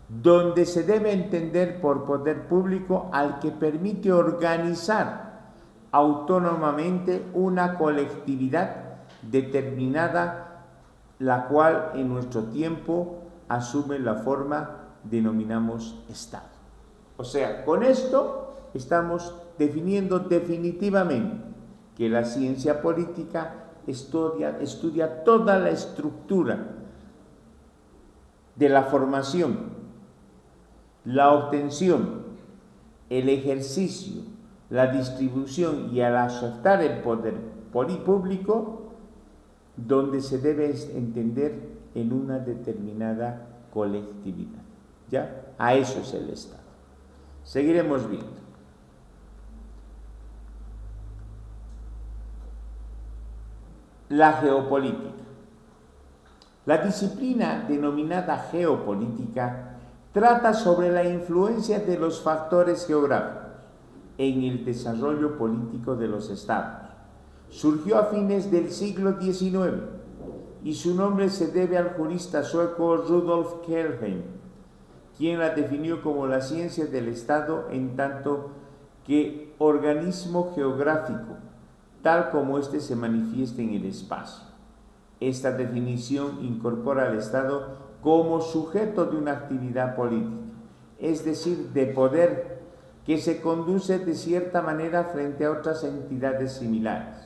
Donde se debe entender por poder público al que permite organizar autónomamente una colectividad determinada, la cual en nuestro tiempo asume la forma denominamos Estado. O sea, con esto estamos definiendo definitivamente que la ciencia política estudia toda la estructura de la formación, la obtención, el ejercicio, la distribución y al aceptar el poder público, donde se debe entender en una determinada colectividad. ¿Ya? A eso es el Estado. Seguiremos viendo. La geopolítica. La disciplina denominada geopolítica trata sobre la influencia de los factores geográficos en el desarrollo político de los estados. Surgió a fines del siglo XIX y su nombre se debe al jurista sueco Rudolf Kelheim, quien la definió como la ciencia del Estado en tanto que organismo geográfico, tal como éste se manifiesta en el espacio. Esta definición incorpora al Estado como sujeto de una actividad política, es decir, de poder que se conduce de cierta manera frente a otras entidades similares.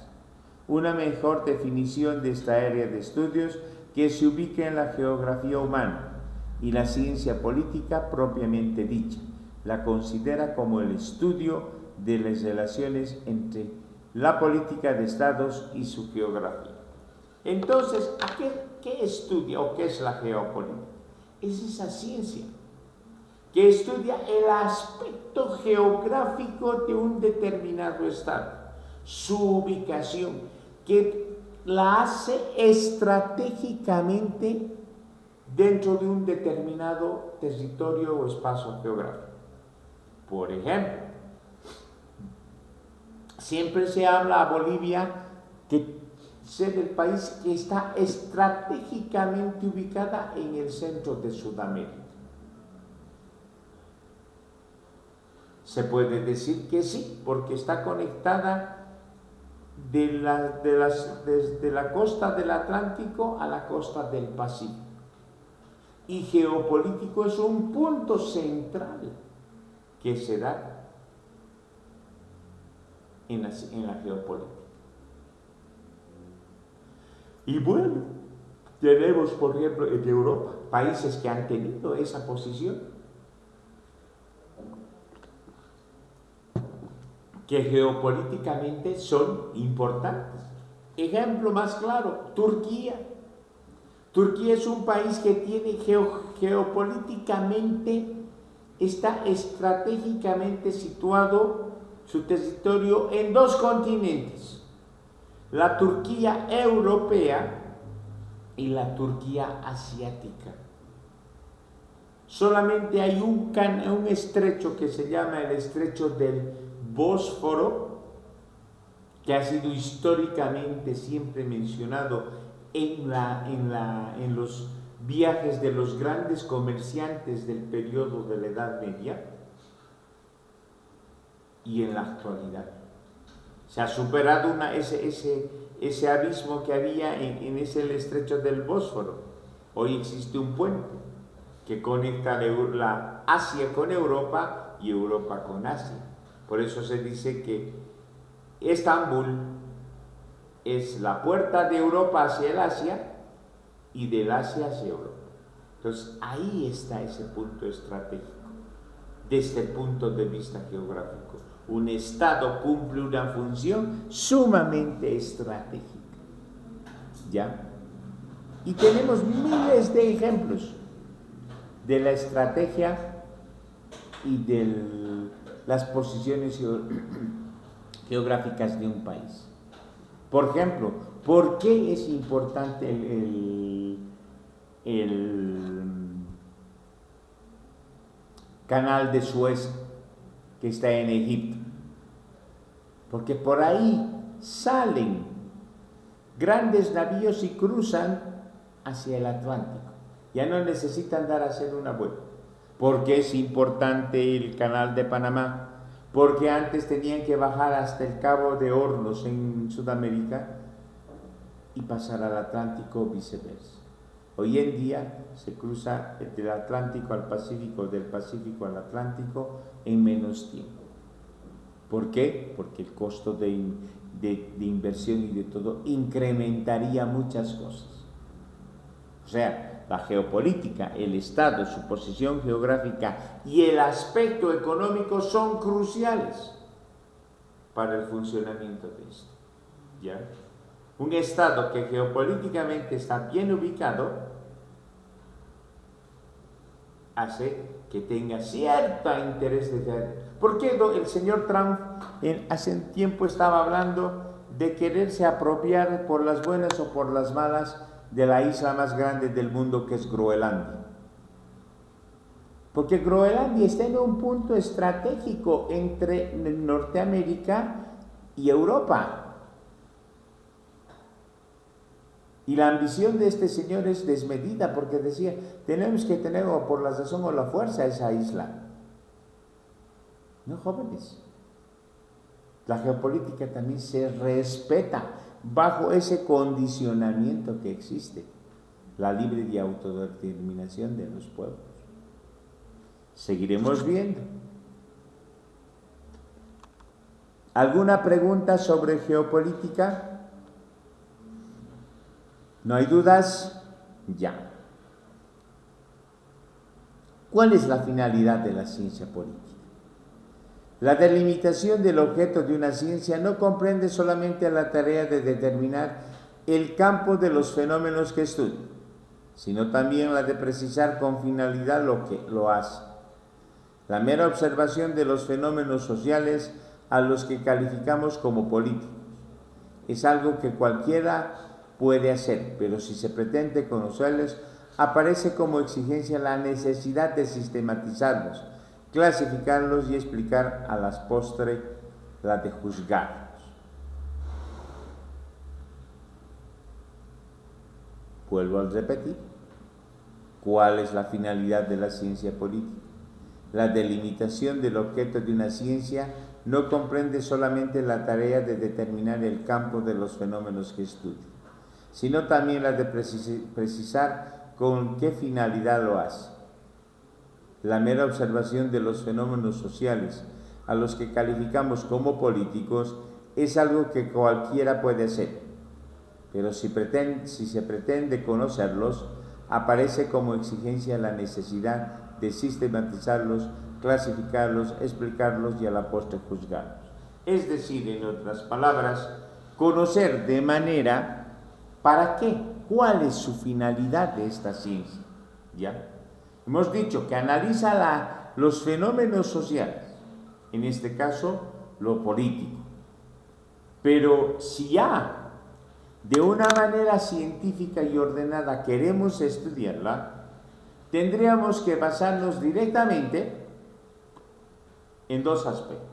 Una mejor definición de esta área de estudios que se ubica en la geografía humana y la ciencia política propiamente dicha, la considera como el estudio de las relaciones entre la política de estados y su geografía. Entonces, ¿qué estudia o qué es la geopolítica? Es esa ciencia que estudia el aspecto geográfico de un determinado estado, su ubicación, que la hace estratégicamente dentro de un determinado territorio o espacio geográfico. Por ejemplo, siempre se habla a Bolivia que ser el país que está estratégicamente ubicada en el centro de Sudamérica. Se puede decir que sí, porque está conectada desde la costa del Atlántico a la costa del Pacífico. y geopolítico es un punto central que se da en la geopolítica. Y bueno, tenemos, por ejemplo, en Europa, países que han tenido esa posición, que geopolíticamente son importantes. Ejemplo más claro, Turquía. Turquía es un país que tiene geopolíticamente, está estratégicamente situado su territorio en dos continentes, la Turquía europea y la Turquía asiática. Solamente hay un estrecho que se llama el estrecho del Bósforo, que ha sido históricamente siempre mencionado en los viajes de los grandes comerciantes del periodo de la Edad Media, y en la actualidad se ha superado ese abismo que había en ese estrecho del Bósforo. Hoy existe un puente que conecta la Asia con Europa y Europa con Asia. Por eso se dice que Estambul es la puerta de Europa hacia el Asia y del Asia hacia Europa. Entonces ahí está ese punto estratégico, desde el punto de vista geográfico. Un Estado cumple una función sumamente estratégica, ¿ya? Y tenemos miles de ejemplos de la estrategia y de las posiciones geográficas de un país. Por ejemplo, ¿por qué es importante el canal de Suez que está en Egipto? Porque por ahí salen grandes navíos y cruzan hacia el Atlántico. Ya no necesitan dar a hacer una vuelta. ¿Por qué es importante el canal de Panamá? Porque antes tenían que bajar hasta el Cabo de Hornos en Sudamérica y pasar al Atlántico o viceversa. Hoy en día se cruza del Atlántico al Pacífico, del Pacífico al Atlántico en menos tiempo. ¿Por qué? Porque el costo de inversión y de todo incrementaría muchas cosas. O sea, la geopolítica, el Estado, su posición geográfica y el aspecto económico son cruciales para el funcionamiento de esto, ¿ya? Un Estado que geopolíticamente está bien ubicado hace que tenga cierto interés de... ¿Por qué el señor Trump hace un tiempo estaba hablando de quererse apropiar por las buenas o por las malas de la isla más grande del mundo, que es Groenlandia? Porque Groenlandia está en un punto estratégico entre Norteamérica y Europa. Y la ambición de este señor es desmedida, porque decía, tenemos que tener o por la razón o la fuerza esa isla. No, jóvenes. La geopolítica también se respeta bajo ese condicionamiento que existe, la libre y autodeterminación de los pueblos. Seguiremos viendo. ¿Alguna pregunta sobre geopolítica? ¿No hay dudas? Ya. ¿Cuál es la finalidad de la ciencia política? La delimitación del objeto de una ciencia no comprende solamente la tarea de determinar el campo de los fenómenos que estudia, sino también la de precisar con finalidad lo que lo hace. La mera observación de los fenómenos sociales a los que calificamos como políticos es algo que cualquiera puede hacer, pero si se pretende conocerlos, aparece como exigencia la necesidad de sistematizarlos, clasificarlos y explicar a las postres la de juzgarlos. Vuelvo a repetir, ¿cuál es la finalidad de la ciencia política? La delimitación del objeto de una ciencia no comprende solamente la tarea de determinar el campo de los fenómenos que estudia, sino también la de precisar con qué finalidad lo hace. La mera observación de los fenómenos sociales a los que calificamos como políticos es algo que cualquiera puede hacer, pero si se pretende conocerlos, aparece como exigencia la necesidad de sistematizarlos, clasificarlos, explicarlos y a la postre juzgarlos. Es decir, en otras palabras, conocer de manera, ¿para qué? ¿Cuál es su finalidad de esta ciencia? ¿Ya? Hemos dicho que analiza los fenómenos sociales, en este caso, lo político. Pero si ya de una manera científica y ordenada queremos estudiarla, tendríamos que basarnos directamente en dos aspectos.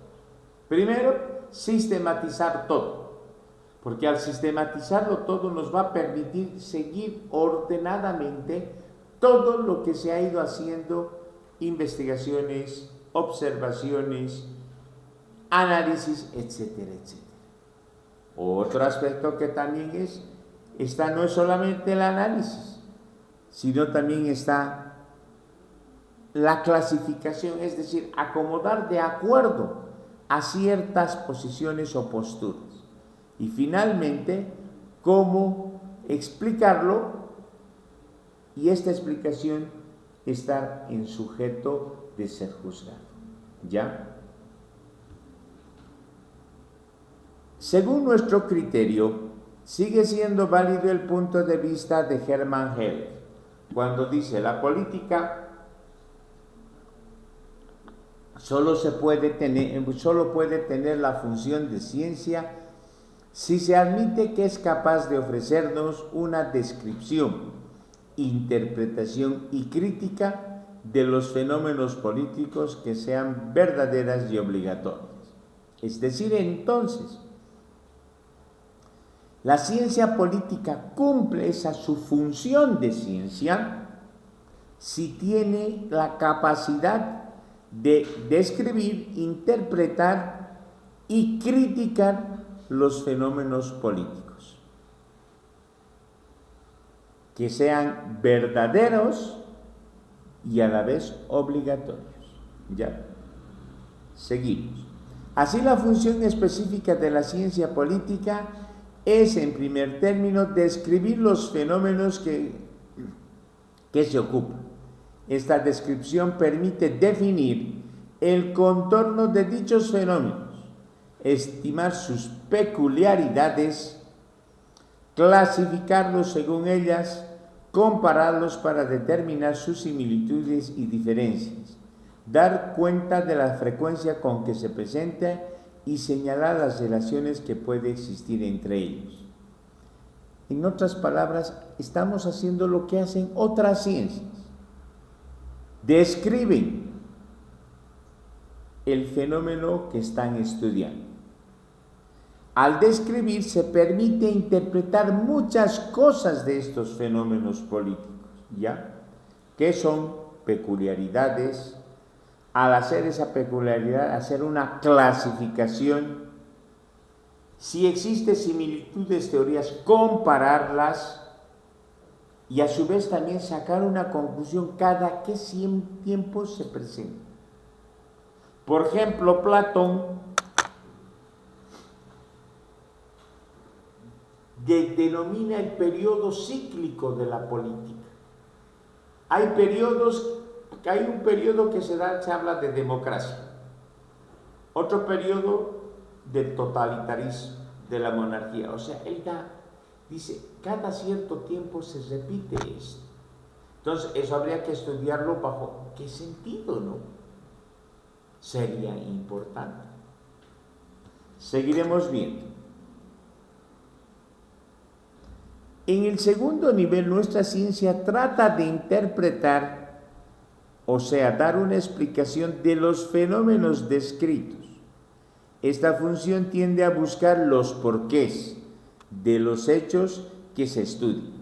Primero, sistematizar todo, porque al sistematizarlo todo nos va a permitir seguir ordenadamente todo lo que se ha ido haciendo, investigaciones, observaciones, análisis, etcétera, etcétera. Otro aspecto que también no es solamente el análisis, sino también está la clasificación, es decir, acomodar de acuerdo a ciertas posiciones o posturas. Y finalmente, cómo explicarlo y esta explicación estar en sujeto de ser juzgado. ¿Ya? Según nuestro criterio, sigue siendo válido el punto de vista de Hermann Heller, cuando dice la política solo puede tener la función de ciencia si se admite que es capaz de ofrecernos una descripción, interpretación y crítica de los fenómenos políticos que sean verdaderas y obligatorias. Es decir, entonces, la ciencia política cumple su función de ciencia si tiene la capacidad de describir, interpretar y criticar los fenómenos políticos, que sean verdaderos y a la vez obligatorios. ¿Ya? Seguimos. Así, la función específica de la ciencia política es, en primer término, describir los fenómenos que se ocupan. Esta descripción permite definir el contorno de dichos fenómenos, estimar sus peculiaridades, clasificarlos según ellas, compararlos para determinar sus similitudes y diferencias, dar cuenta de la frecuencia con que se presenta y señalar las relaciones que puede existir entre ellos. En otras palabras, estamos haciendo lo que hacen otras ciencias. Describen el fenómeno que están estudiando. Al describir se permite interpretar muchas cosas de estos fenómenos políticos, ¿ya? ¿Qué son peculiaridades? Al hacer esa peculiaridad, hacer una clasificación. Si existen similitudes, teorías, compararlas y a su vez también sacar una conclusión cada que tiempo se presenta. Por ejemplo, Platón denomina el periodo cíclico de la política. Hay un periodo que se habla de democracia, otro periodo de totalitarismo, de la monarquía. O sea, él dice, cada cierto tiempo se repite esto. Entonces, eso habría que estudiarlo bajo qué sentido, ¿no? Sería importante. Seguiremos viendo. En el segundo nivel, nuestra ciencia trata de interpretar, o sea, dar una explicación de los fenómenos descritos. Esta función tiende a buscar los porqués de los hechos que se estudian.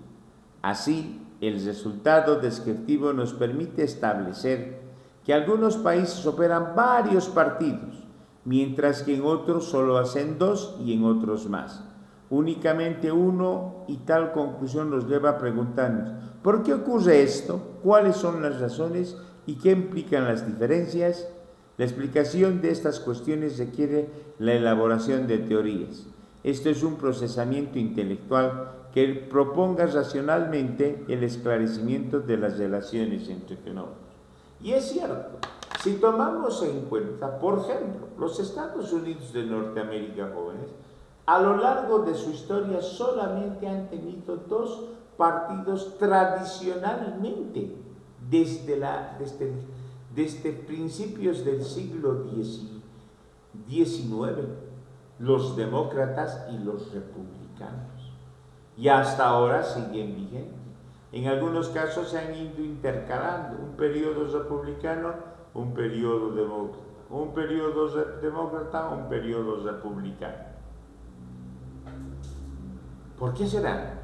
Así, el resultado descriptivo nos permite establecer que algunos países operan varios partidos, mientras que en otros solo hacen 2 y en otros más. únicamente uno, y tal conclusión nos lleva a preguntarnos, ¿por qué ocurre esto? ¿Cuáles son las razones y qué implican las diferencias? La explicación de estas cuestiones requiere la elaboración de teorías. Esto es un procesamiento intelectual que proponga racionalmente el esclarecimiento de las relaciones entre fenómenos. Y es cierto, si tomamos en cuenta, por ejemplo, los Estados Unidos de Norteamérica, jóvenes, a lo largo de su historia solamente han tenido dos partidos tradicionalmente desde principios del siglo XIX, los demócratas y los republicanos. Y hasta ahora siguen vigentes. En algunos casos se han ido intercalando un periodo republicano, un periodo demócrata, un periodo demócrata, un periodo republicano. ¿Por qué será?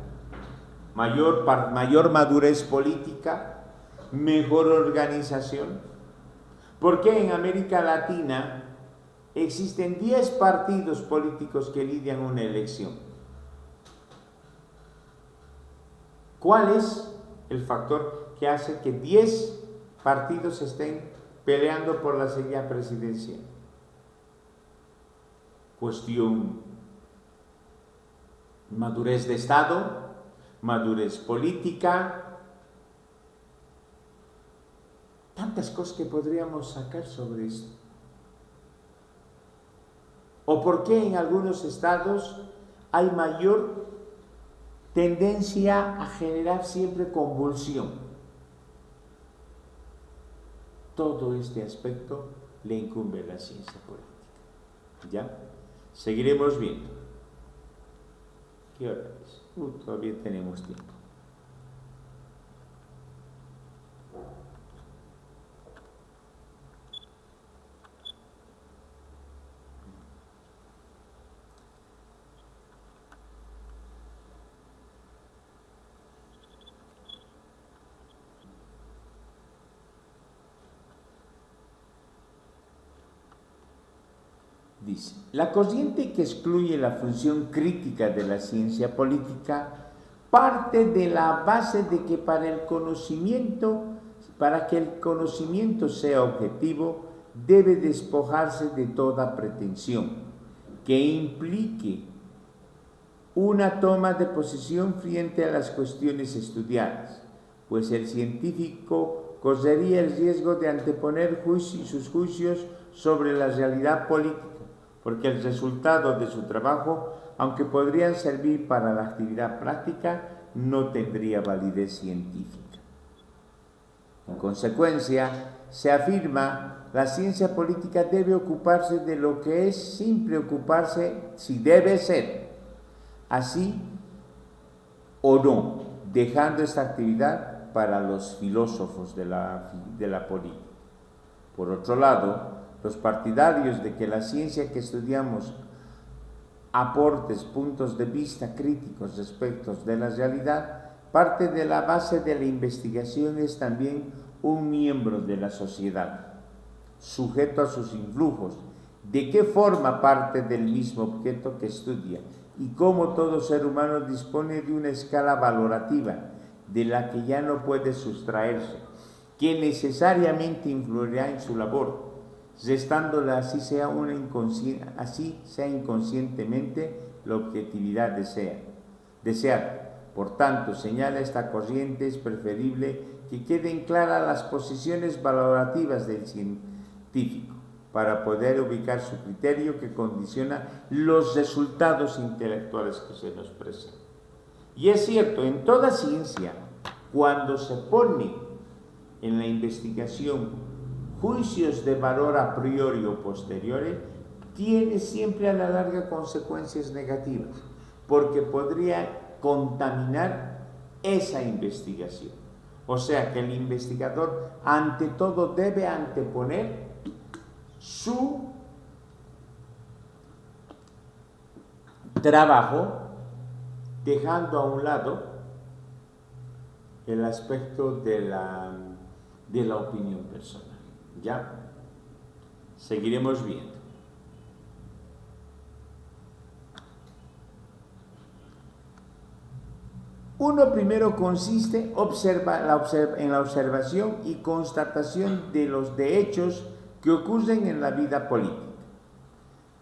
Mayor madurez política, mejor organización. ¿Por qué en América Latina existen 10 partidos políticos que lidian una elección? ¿Cuál es el factor que hace que 10 partidos estén peleando por la silla presidencial? Cuestión: madurez de Estado, madurez política, tantas cosas que podríamos sacar sobre esto. ¿O por qué en algunos estados hay mayor tendencia a generar siempre convulsión? Todo este aspecto le incumbe a la ciencia política. ¿Ya? Seguiremos viendo. ¿Qué hora es? Todavía tenemos tiempo. Dice, la corriente que excluye la función crítica de la ciencia política parte de la base de que para que el conocimiento sea objetivo, debe despojarse de toda pretensión que implique una toma de posición frente a las cuestiones estudiadas, pues el científico correría el riesgo de anteponer sus juicios sobre la realidad política, porque el resultado de su trabajo, aunque podrían servir para la actividad práctica, no tendría validez científica. En consecuencia, se afirma, la ciencia política debe ocuparse de lo que es sin preocuparse si debe ser así o no, dejando esta actividad para los filósofos de la política. Por otro lado, los partidarios de que la ciencia que estudiamos aportes puntos de vista críticos respecto de la realidad, parte de la base de la investigación es también un miembro de la sociedad, sujeto a sus influjos, de qué forma parte del mismo objeto que estudia y cómo todo ser humano dispone de una escala valorativa de la que ya no puede sustraerse, que necesariamente influirá en su labor, restándola así sea inconscientemente la objetividad deseada. Por tanto, señala esta corriente, es preferible que queden claras las posiciones valorativas del científico para poder ubicar su criterio que condiciona los resultados intelectuales que se nos presentan. Y es cierto, en toda ciencia, cuando se pone en la investigación juicios de valor a priori o posteriori, tiene siempre a la larga consecuencias negativas, porque podría contaminar esa investigación. O sea que el investigador ante todo debe anteponer su trabajo, dejando a un lado el aspecto de la opinión personal. ¿Ya? Seguiremos viendo. Uno primero consiste en la observación y constatación de hechos que ocurren en la vida política,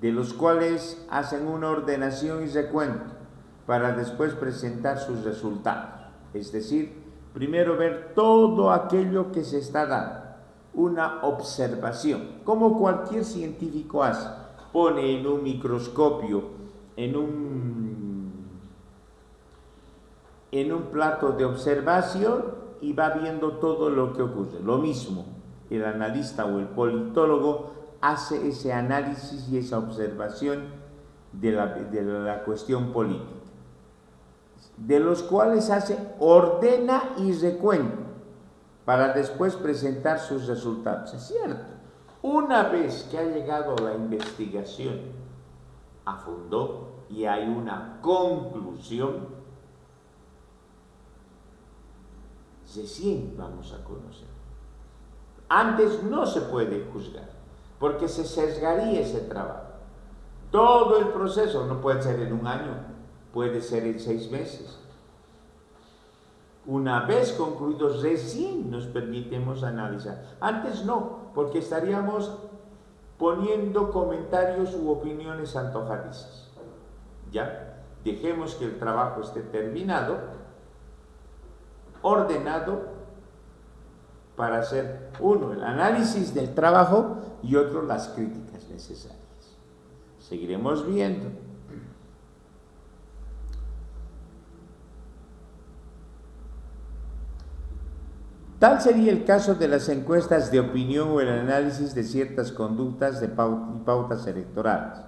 de los cuales hacen una ordenación y recuento para después presentar sus resultados. Es decir, primero ver todo aquello que se está dando, una observación, como cualquier científico hace. Pone en un microscopio, en un plato de observación y va viendo todo lo que ocurre. Lo mismo, el analista o el politólogo hace ese análisis y esa observación de la cuestión política, de los cuales ordena y recuenta para después presentar sus resultados. Es cierto, una vez que ha llegado la investigación a fondo y hay una conclusión, recién vamos a conocer. Antes no se puede juzgar, porque se sesgaría ese trabajo. Todo el proceso no puede ser en un año, puede ser en 6 meses. Una vez concluidos, recién nos permitimos analizar. Antes no, porque estaríamos poniendo comentarios u opiniones antojadizas. ¿Ya? Dejemos que el trabajo esté terminado, ordenado, para hacer uno el análisis del trabajo y otro las críticas necesarias. Seguiremos viendo. Tal sería el caso de las encuestas de opinión o el análisis de ciertas conductas y pautas electorales.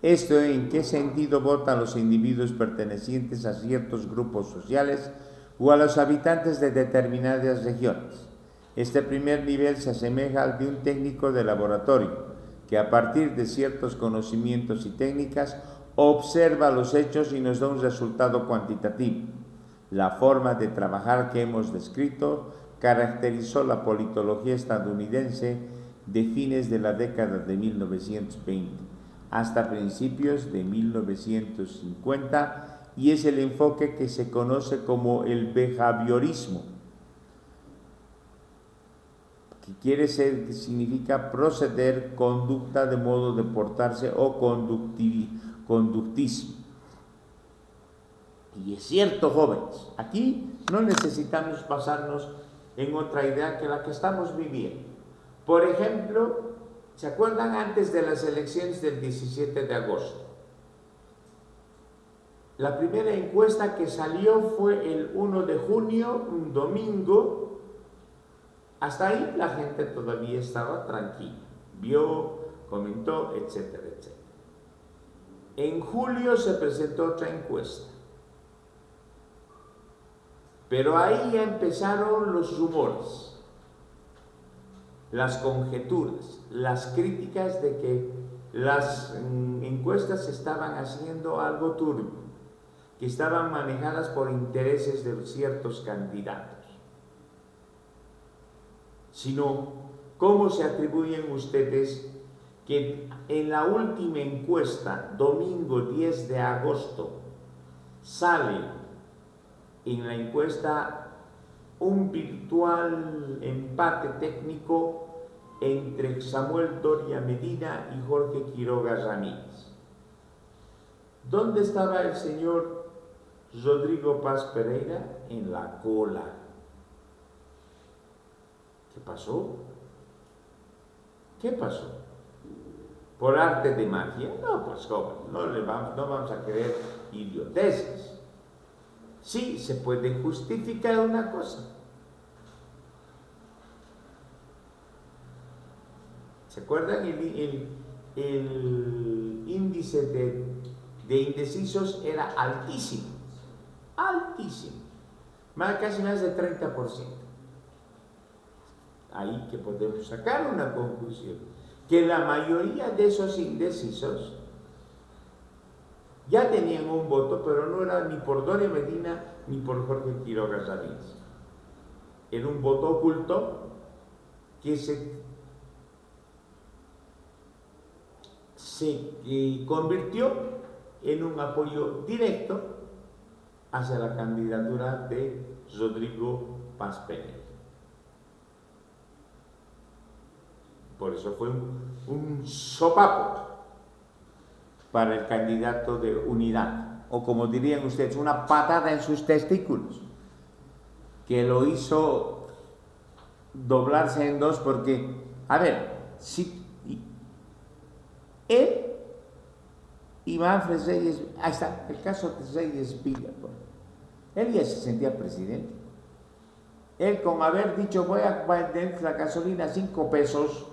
Esto en qué sentido votan los individuos pertenecientes a ciertos grupos sociales o a los habitantes de determinadas regiones. Este primer nivel se asemeja al de un técnico de laboratorio, que a partir de ciertos conocimientos y técnicas observa los hechos y nos da un resultado cuantitativo. La forma de trabajar que hemos descrito caracterizó la politología estadounidense de fines de la década de 1920 hasta principios de 1950 y es el enfoque que se conoce como el behaviorismo, que significa proceder, conducta, de modo de portarse o conductismo. Y es cierto, jóvenes, aquí no necesitamos basarnos en otra idea que la que estamos viviendo. Por ejemplo, ¿se acuerdan antes de las elecciones del 17 de agosto? La primera encuesta que salió fue el 1 de junio, un domingo. Hasta ahí la gente todavía estaba tranquila, vio, comentó, etcétera, etcétera. En julio se presentó otra encuesta, pero ahí ya empezaron los rumores, las conjeturas, las críticas de que las encuestas se estaban haciendo algo turbio, que estaban manejadas por intereses de ciertos candidatos. Sino, ¿cómo se atribuyen ustedes que en la última encuesta, domingo 10 de agosto, sale en la encuesta un virtual empate técnico entre Samuel Doria Medina y Jorge Quiroga Ramírez? ¿Dónde estaba el señor Rodrigo Paz Pereira? En la cola. ¿Qué pasó? ¿Qué pasó? ¿Por arte de magia? No, pues joven, no vamos a creer idioteces. Sí, se puede justificar una cosa. ¿Se acuerdan? El índice de indecisos era altísimo, altísimo, casi más de 30%. Ahí que podemos sacar una conclusión, que la mayoría de esos indecisos ya tenían un voto, pero no era ni por Doria Medina ni por Jorge Quiroga Ramírez. Era un voto oculto que se convirtió en un apoyo directo hacia la candidatura de Rodrigo Paz Pereira. Por eso fue un sopapo para el candidato de Unidad, o como dirían ustedes, una patada en sus testículos, que lo hizo doblarse en dos, porque, a ver, si él y Manfred Reyes, ahí está, el caso de Reyes Villa, él ya se sentía presidente. Él, con haber dicho voy a vender la gasolina a 5 pesos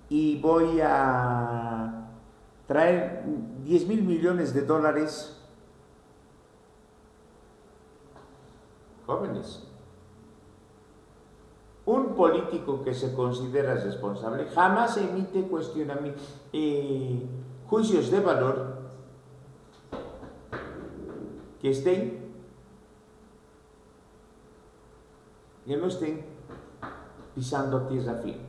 y voy a traer 10,000 millones de dólares, jóvenes, un político que se considera responsable jamás emite cuestionamientos, juicios de valor que no estén pisando tierra firme.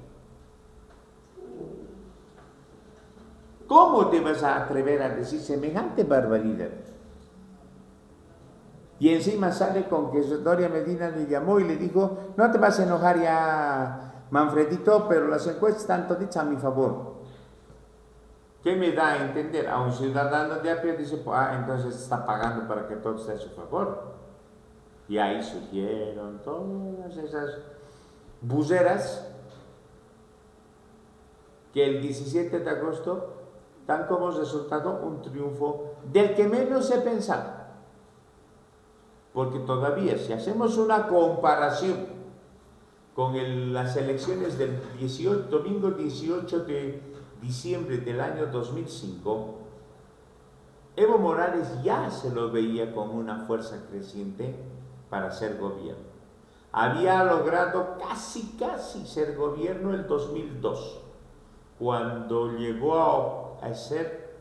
¿Cómo te vas a atrever a decir semejante barbaridad? Y encima sale con que Doria Medina le llamó y le dijo, no te vas a enojar ya, Manfredito, pero las encuestas están toditas a mi favor. ¿Qué me da a entender? A un ciudadano de a pie dice, entonces está pagando para que todo esté a su favor. Y ahí surgieron todas esas buceras que el 17 de agosto dan como resultado un triunfo del que menos se pensaba. Porque todavía, si hacemos una comparación con las elecciones del domingo 18 de diciembre del año 2005, Evo Morales ya se lo veía con una fuerza creciente para ser gobierno. Había logrado casi ser gobierno el 2002, cuando llegó a ser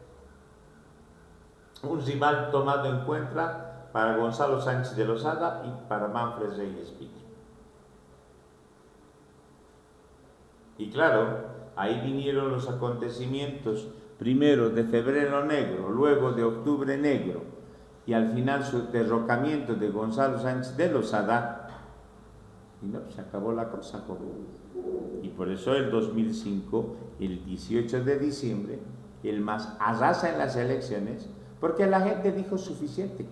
un rival tomado en cuenta para Gonzalo Sánchez de Lozada y para Manfred Reyes Villa. Y claro, ahí vinieron los acontecimientos, primero de Febrero Negro, luego de Octubre Negro, y al final su derrocamiento de Gonzalo Sánchez de Lozada, y no, se acabó la cosa. Y por eso el 2005, el 18 de diciembre, el MAS arrasa en las elecciones, porque la gente dijo suficiente.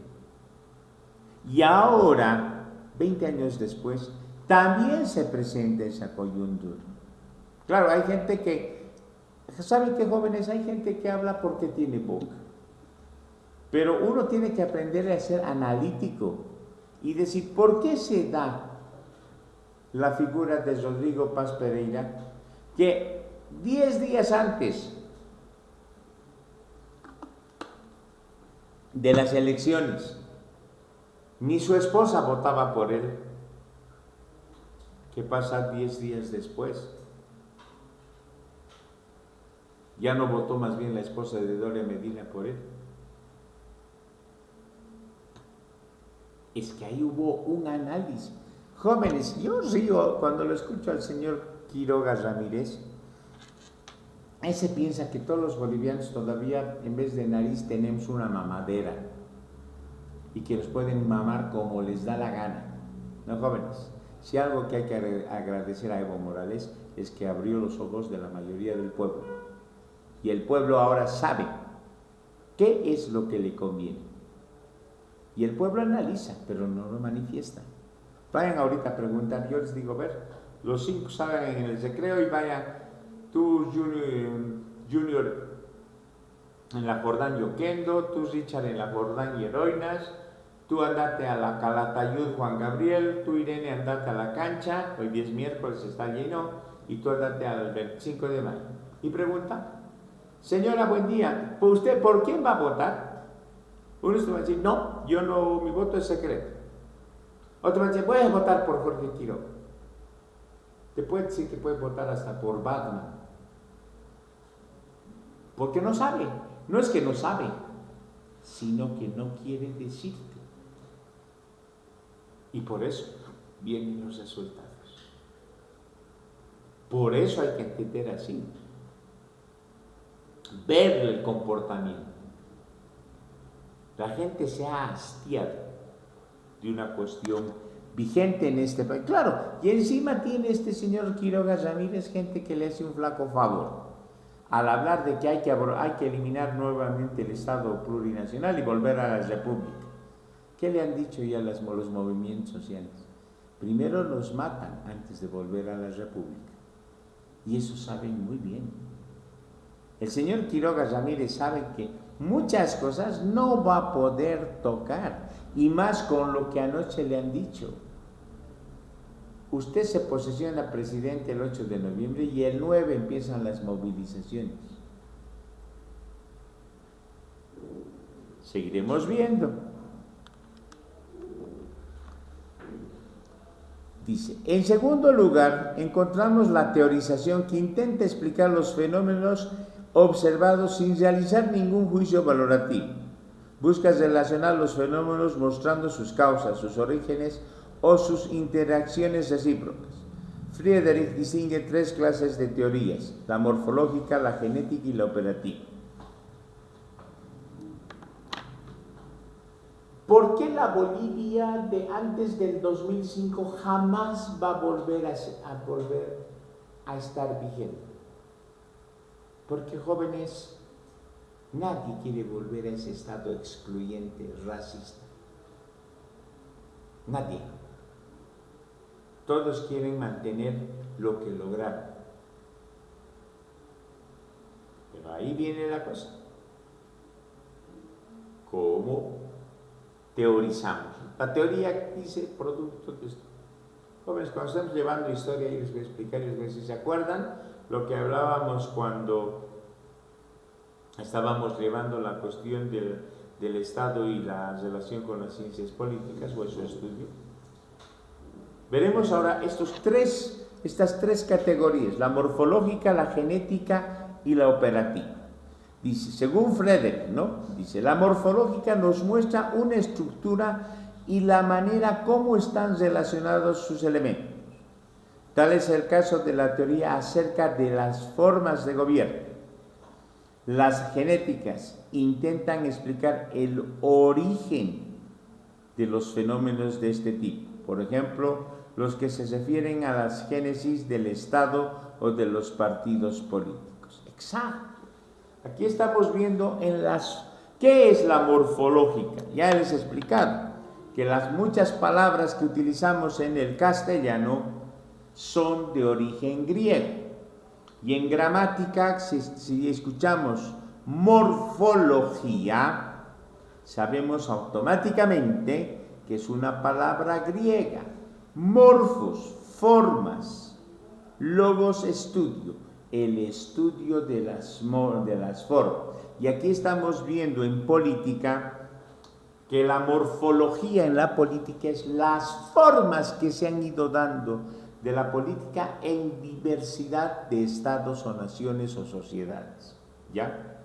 Y ahora, 20 años después, también se presenta esa coyuntura. Claro, hay gente que, ¿saben qué, jóvenes? Hay gente que habla porque tiene boca. Pero uno tiene que aprender a ser analítico y decir, ¿por qué se da la figura de Rodrigo Paz Pereira, que 10 días antes de las elecciones ni su esposa votaba por él? ¿Qué pasa 10 días después? Ya no votó más bien la esposa de Doria Medina por él. Es que ahí hubo un análisis. Jóvenes, yo río cuando lo escucho al señor Quiroga Ramírez. Él se piensa que todos los bolivianos todavía, en vez de nariz, tenemos una mamadera y que nos pueden mamar como les da la gana. No, jóvenes, si algo que hay que agradecer a Evo Morales es que abrió los ojos de la mayoría del pueblo. Y el pueblo ahora sabe qué es lo que le conviene. Y el pueblo analiza, pero no lo manifiesta. Vayan ahorita a preguntar, yo les digo, a ver, los 5 salgan en el recreo y vayan, tú Junior en la Jordán Yoquendo, tú Richard en la Jordán Heroinas, tú andate a la Calatayud Juan Gabriel, tú Irene andate a la cancha, hoy 10 miércoles está lleno, y tú andate al 25 de mayo. Y pregunta, señora, buen día, ¿usted por quién va a votar? Uno se va a decir, no, yo no, mi voto es secreto. Otro va a decir, voy a votar por Jorge Quiroga. Te puede decir que puede votar hasta por Batman. Porque no sabe. No es que no sabe, sino que no quiere decirte. Y por eso vienen los resultados. Por eso hay que entender así. Ver el comportamiento. La gente se ha hastiado de una cuestión vigente en este país. Claro, y encima tiene este señor Quiroga Ramírez gente que le hace un flaco favor al hablar de que hay que eliminar nuevamente el Estado plurinacional y volver a la República. ¿Qué le han dicho ya los movimientos sociales? Primero los matan antes de volver a la República. Y eso saben muy bien. El señor Quiroga Ramírez sabe que muchas cosas no va a poder tocar, y más con lo que anoche le han dicho. Usted se posesiona presidente el 8 de noviembre y el 9 empiezan las movilizaciones. Seguiremos viendo. Dice, en segundo lugar, encontramos la teorización que intenta explicar los fenómenos observados sin realizar ningún juicio valorativo. Busca relacionar los fenómenos mostrando sus causas, sus orígenes o sus interacciones recíprocas. Friedrich distingue tres clases de teorías: la morfológica, la genética y la operativa. ¿Por qué la Bolivia de antes del 2005 jamás va a volver a estar vigente? Porque, jóvenes, nadie quiere volver a ese estado excluyente, racista. Nadie. Todos quieren mantener lo que lograron. Pero ahí viene la cosa. ¿Cómo teorizamos? La teoría dice producto de esto. Jóvenes, cuando estamos llevando historia, y les voy a explicar, y les voy a decir, ¿se acuerdan lo que hablábamos cuando estábamos llevando la cuestión del Estado y la relación con las ciencias políticas o su estudio? Veremos ahora estas tres categorías: la morfológica, la genética y la operativa. Dice, según Friedrich, ¿no? Dice, la morfológica nos muestra una estructura y la manera como están relacionados sus elementos. Tal es el caso de la teoría acerca de las formas de gobierno. Las genéticas intentan explicar el origen de los fenómenos de este tipo. Por ejemplo, los que se refieren a las génesis del Estado o de los partidos políticos. Exacto. Aquí estamos viendo ¿qué es la morfológica? Ya les he explicado que las muchas palabras que utilizamos en el castellano son de origen griego. Y en gramática, si escuchamos morfología, sabemos automáticamente que es una palabra griega. Morfos, formas, logos, estudio, el estudio de las formas. Y aquí estamos viendo en política que la morfología en la política es las formas que se han ido dando de la política en diversidad de estados o naciones o sociedades. ¿Ya?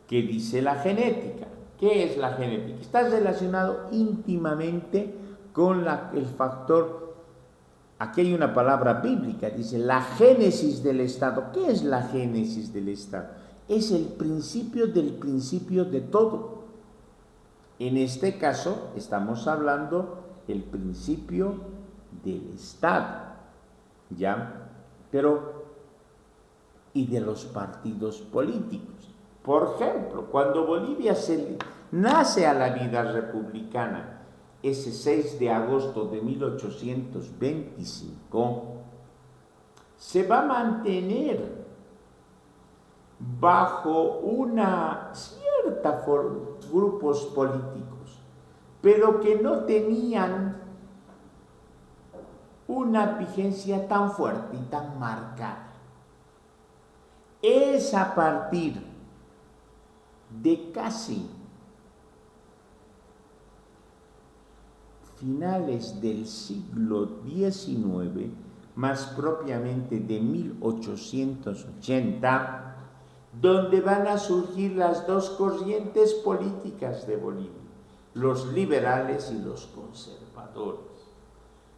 ¿Qué dice la genética? ¿Qué es la genética? Está relacionado íntimamente con el factor. Aquí hay una palabra bíblica, dice la génesis del Estado. ¿Qué es la génesis del Estado? Es el principio del principio de todo. En este caso estamos hablando del principio del Estado, ¿ya? Pero, y de los partidos políticos. Por ejemplo, cuando Bolivia nace a la vida republicana, ese 6 de agosto de 1825, se va a mantener bajo una cierta grupos políticos, pero que no tenían una vigencia tan fuerte y tan marcada. Es a partir de casi finales del siglo XIX, más propiamente de 1880, donde van a surgir las dos corrientes políticas de Bolivia, los liberales y los conservadores.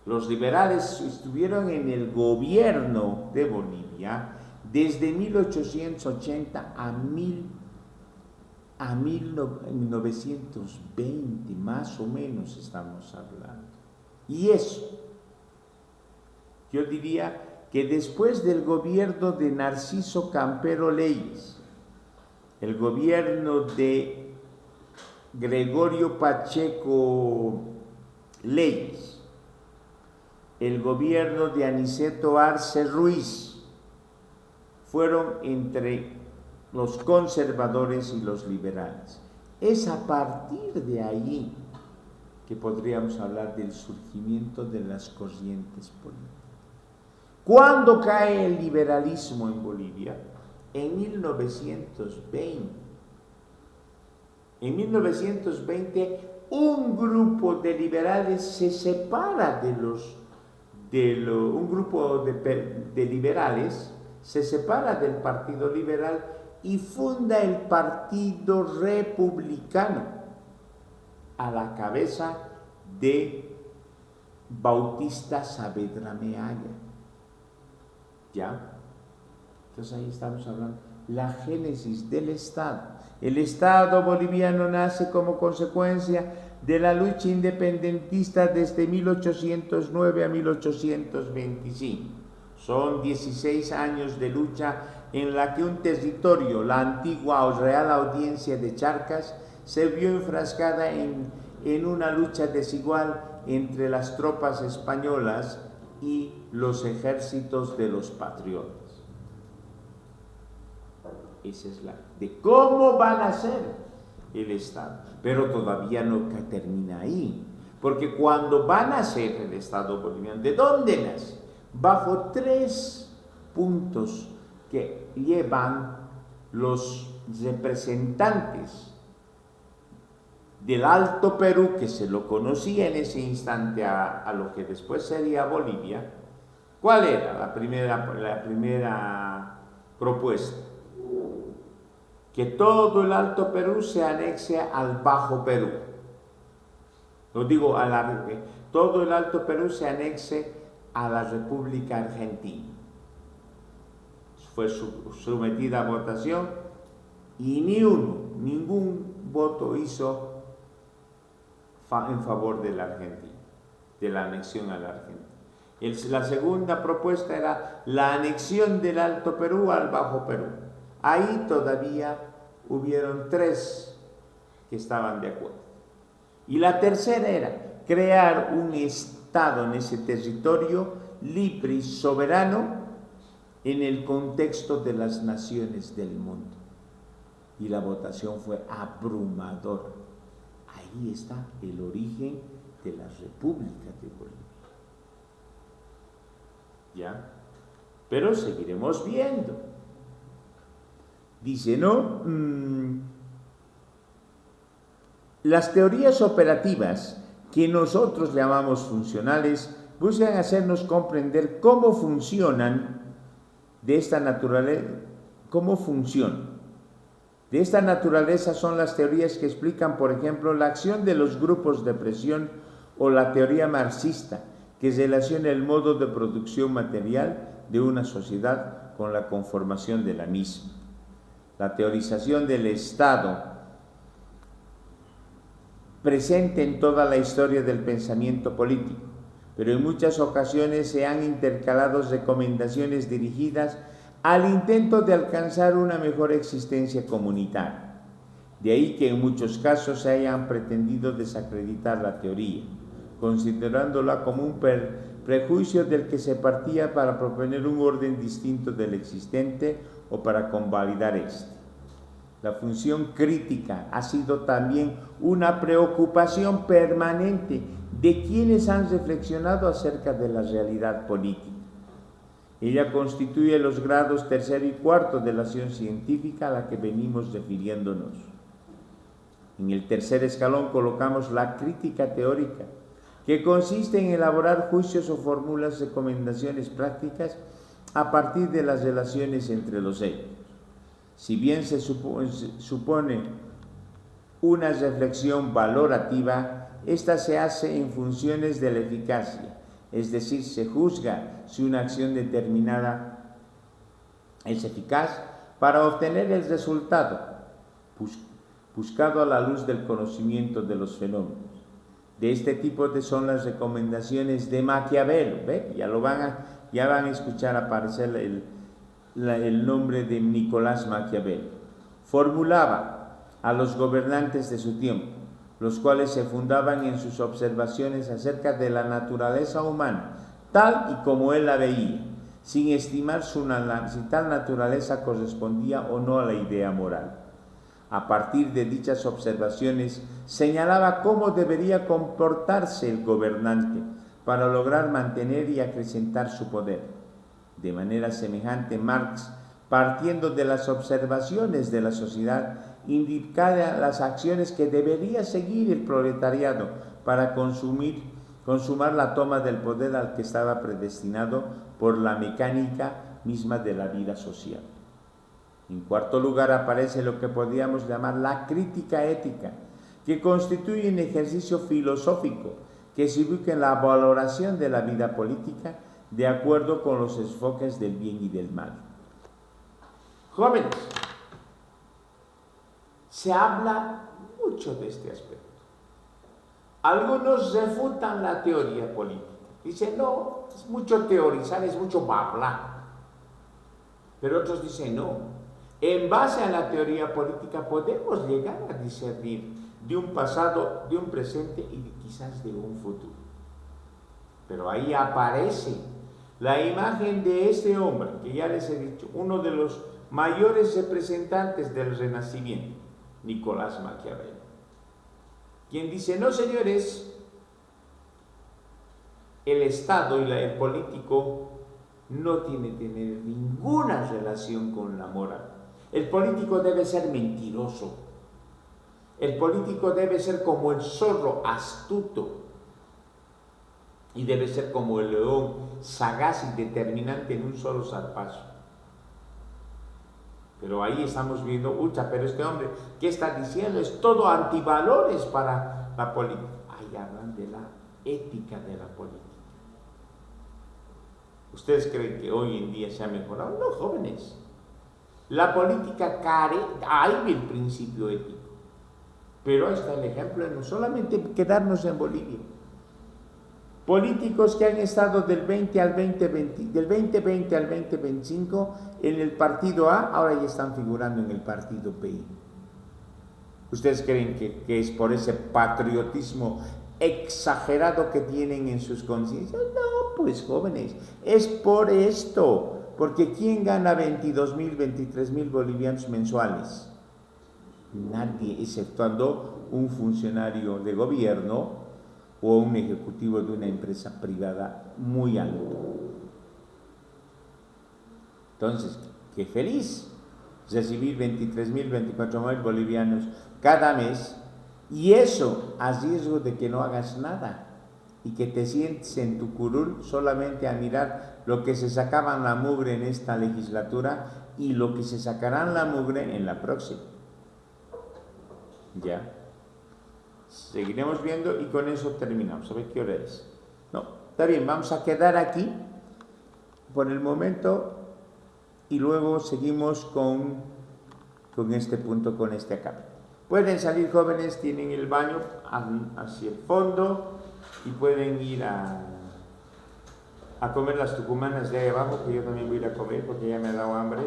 Los liberales estuvieron en el gobierno de Bolivia desde 1880 a 1920, más o menos estamos hablando. Y eso, yo diría que después del gobierno de Narciso Campero Leyes, el gobierno de Gregorio Pacheco Leyes, el gobierno de Aniceto Arce Ruiz, fueron entre los conservadores y los liberales. Es a partir de ahí que podríamos hablar del surgimiento de las corrientes políticas. ¿Cuándo cae el liberalismo en Bolivia? En 1920. En 1920 un grupo de liberales se separa un grupo de liberales se separa del Partido Liberal y funda el Partido Republicano a la cabeza de Bautista Saavedra Meaya. ¿Ya? Entonces ahí estamos hablando la génesis del Estado. El Estado boliviano nace como consecuencia de la lucha independentista desde 1809 a 1825. Son 16 años de lucha en la que un territorio, la antigua o Real Audiencia de Charcas, se vio enfrascada en una lucha desigual entre las tropas españolas y los ejércitos de los patriotas. Esa es la de cómo van a ser el Estado. Pero todavía no termina ahí, porque cuando van a ser el Estado boliviano, ¿de dónde nace? Bajo 3 puntos que llevan los representantes del Alto Perú, que se lo conocía en ese instante a lo que después sería Bolivia. ¿Cuál era la primera propuesta? Que todo el Alto Perú se anexe al Bajo Perú. Lo digo, todo el Alto Perú se anexe a la República Argentina. Fue sometida a votación y ningún voto hizo en favor de la Argentina, de la anexión a la Argentina. La segunda propuesta era la anexión del Alto Perú al Bajo Perú. Ahí todavía hubieron 3 que estaban de acuerdo. Y la tercera era crear un Estado en ese territorio libre y soberano en el contexto de las naciones del mundo. Y la votación fue abrumadora. Ahí está el origen de la República de Bolivia. ¿Ya? Pero seguiremos viendo. Dice, ¿no? Las teorías operativas que nosotros llamamos funcionales buscan hacernos comprender cómo funcionan de esta naturaleza, cómo funcionan. De esta naturaleza son las teorías que explican, por ejemplo, la acción de los grupos de presión o la teoría marxista, que relaciona el modo de producción material de una sociedad con la conformación de la misma. La teorización del Estado, presente en toda la historia del pensamiento político, pero en muchas ocasiones se han intercalado recomendaciones dirigidas al intento de alcanzar una mejor existencia comunitaria. De ahí que en muchos casos se hayan pretendido desacreditar la teoría, considerándola como un prejuicio del que se partía para proponer un orden distinto del existente o para convalidar este. La función crítica ha sido también una preocupación permanente de quienes han reflexionado acerca de la realidad política. Ella constituye los grados 3º y 4º de la acción científica a la que venimos refiriéndonos. En el tercer escalón colocamos la crítica teórica, que consiste en elaborar juicios o fórmulas, recomendaciones prácticas a partir de las relaciones entre los hechos. Si bien se supone una reflexión valorativa, esta se hace en funciones de la eficacia, es decir, se juzga si una acción determinada es eficaz para obtener el resultado buscado a la luz del conocimiento de los fenómenos. De este tipo son las recomendaciones de Maquiavelo. ¿Ve? Ya van a escuchar aparecer el nombre de Nicolás Maquiavelo. Formulaba a los gobernantes de su tiempo, los cuales se fundaban en sus observaciones acerca de la naturaleza humana, tal y como él la veía, sin estimar si tal naturaleza correspondía o no a la idea moral. A partir de dichas observaciones, señalaba cómo debería comportarse el gobernante para lograr mantener y acrecentar su poder. De manera semejante, Marx, partiendo de las observaciones de la sociedad, indicaba las acciones que debería seguir el proletariado para consumar la toma del poder al que estaba predestinado por la mecánica misma de la vida social. En cuarto lugar aparece lo que podríamos llamar la crítica ética, que constituye un ejercicio filosófico que se ubica en la valoración de la vida política de acuerdo con los enfoques del bien y del mal. Jóvenes, se habla mucho de este aspecto. Algunos refutan la teoría política. Dicen, no, es mucho teorizar, es mucho hablar. Pero otros dicen, no. En base a la teoría política podemos llegar a discernir de un pasado, de un presente y quizás de un futuro. Pero ahí aparece la imagen de este hombre, que ya les he dicho, uno de los mayores representantes del Renacimiento, Nicolás Maquiavelo, quien dice, no señores, el Estado y el político no tiene que tener ninguna relación con la moral. El político debe ser mentiroso. El político debe ser como el zorro, astuto. Y debe ser como el león, sagaz y determinante en un solo zarpazo. Pero ahí estamos viendo, pero este hombre, ¿qué está diciendo? Es todo antivalores para la política. Ahí hablan de la ética de la política. ¿Ustedes creen que hoy en día se ha mejorado? No, jóvenes. La política hay el principio ético. Pero ahí está el ejemplo de no solamente quedarnos en Bolivia. Políticos que han estado del 2020 al 2025 en el partido A, ahora ya están figurando en el partido B. ¿Ustedes creen que es por ese patriotismo exagerado que tienen en sus conciencias? No, pues jóvenes, es por esto. Porque ¿quién gana 22,000, 23,000 bolivianos mensuales? Nadie, exceptuando un funcionario de gobierno o un ejecutivo de una empresa privada muy alto. Entonces, qué feliz recibir 23,000, 24,000 bolivianos cada mes, y eso a riesgo de que no hagas nada y que te sientes en tu curul solamente a mirar lo que se sacaban la mugre en esta legislatura y lo que se sacarán la mugre en la próxima. Ya. Seguiremos viendo y con eso terminamos. A ver qué hora es. No, está bien, vamos a quedar aquí por el momento y luego seguimos con este punto, con este acá. Pueden salir, jóvenes, tienen el baño hacia el fondo y pueden ir a comer las tucumanas de ahí abajo, que yo también voy a ir a comer porque ya me ha dado hambre.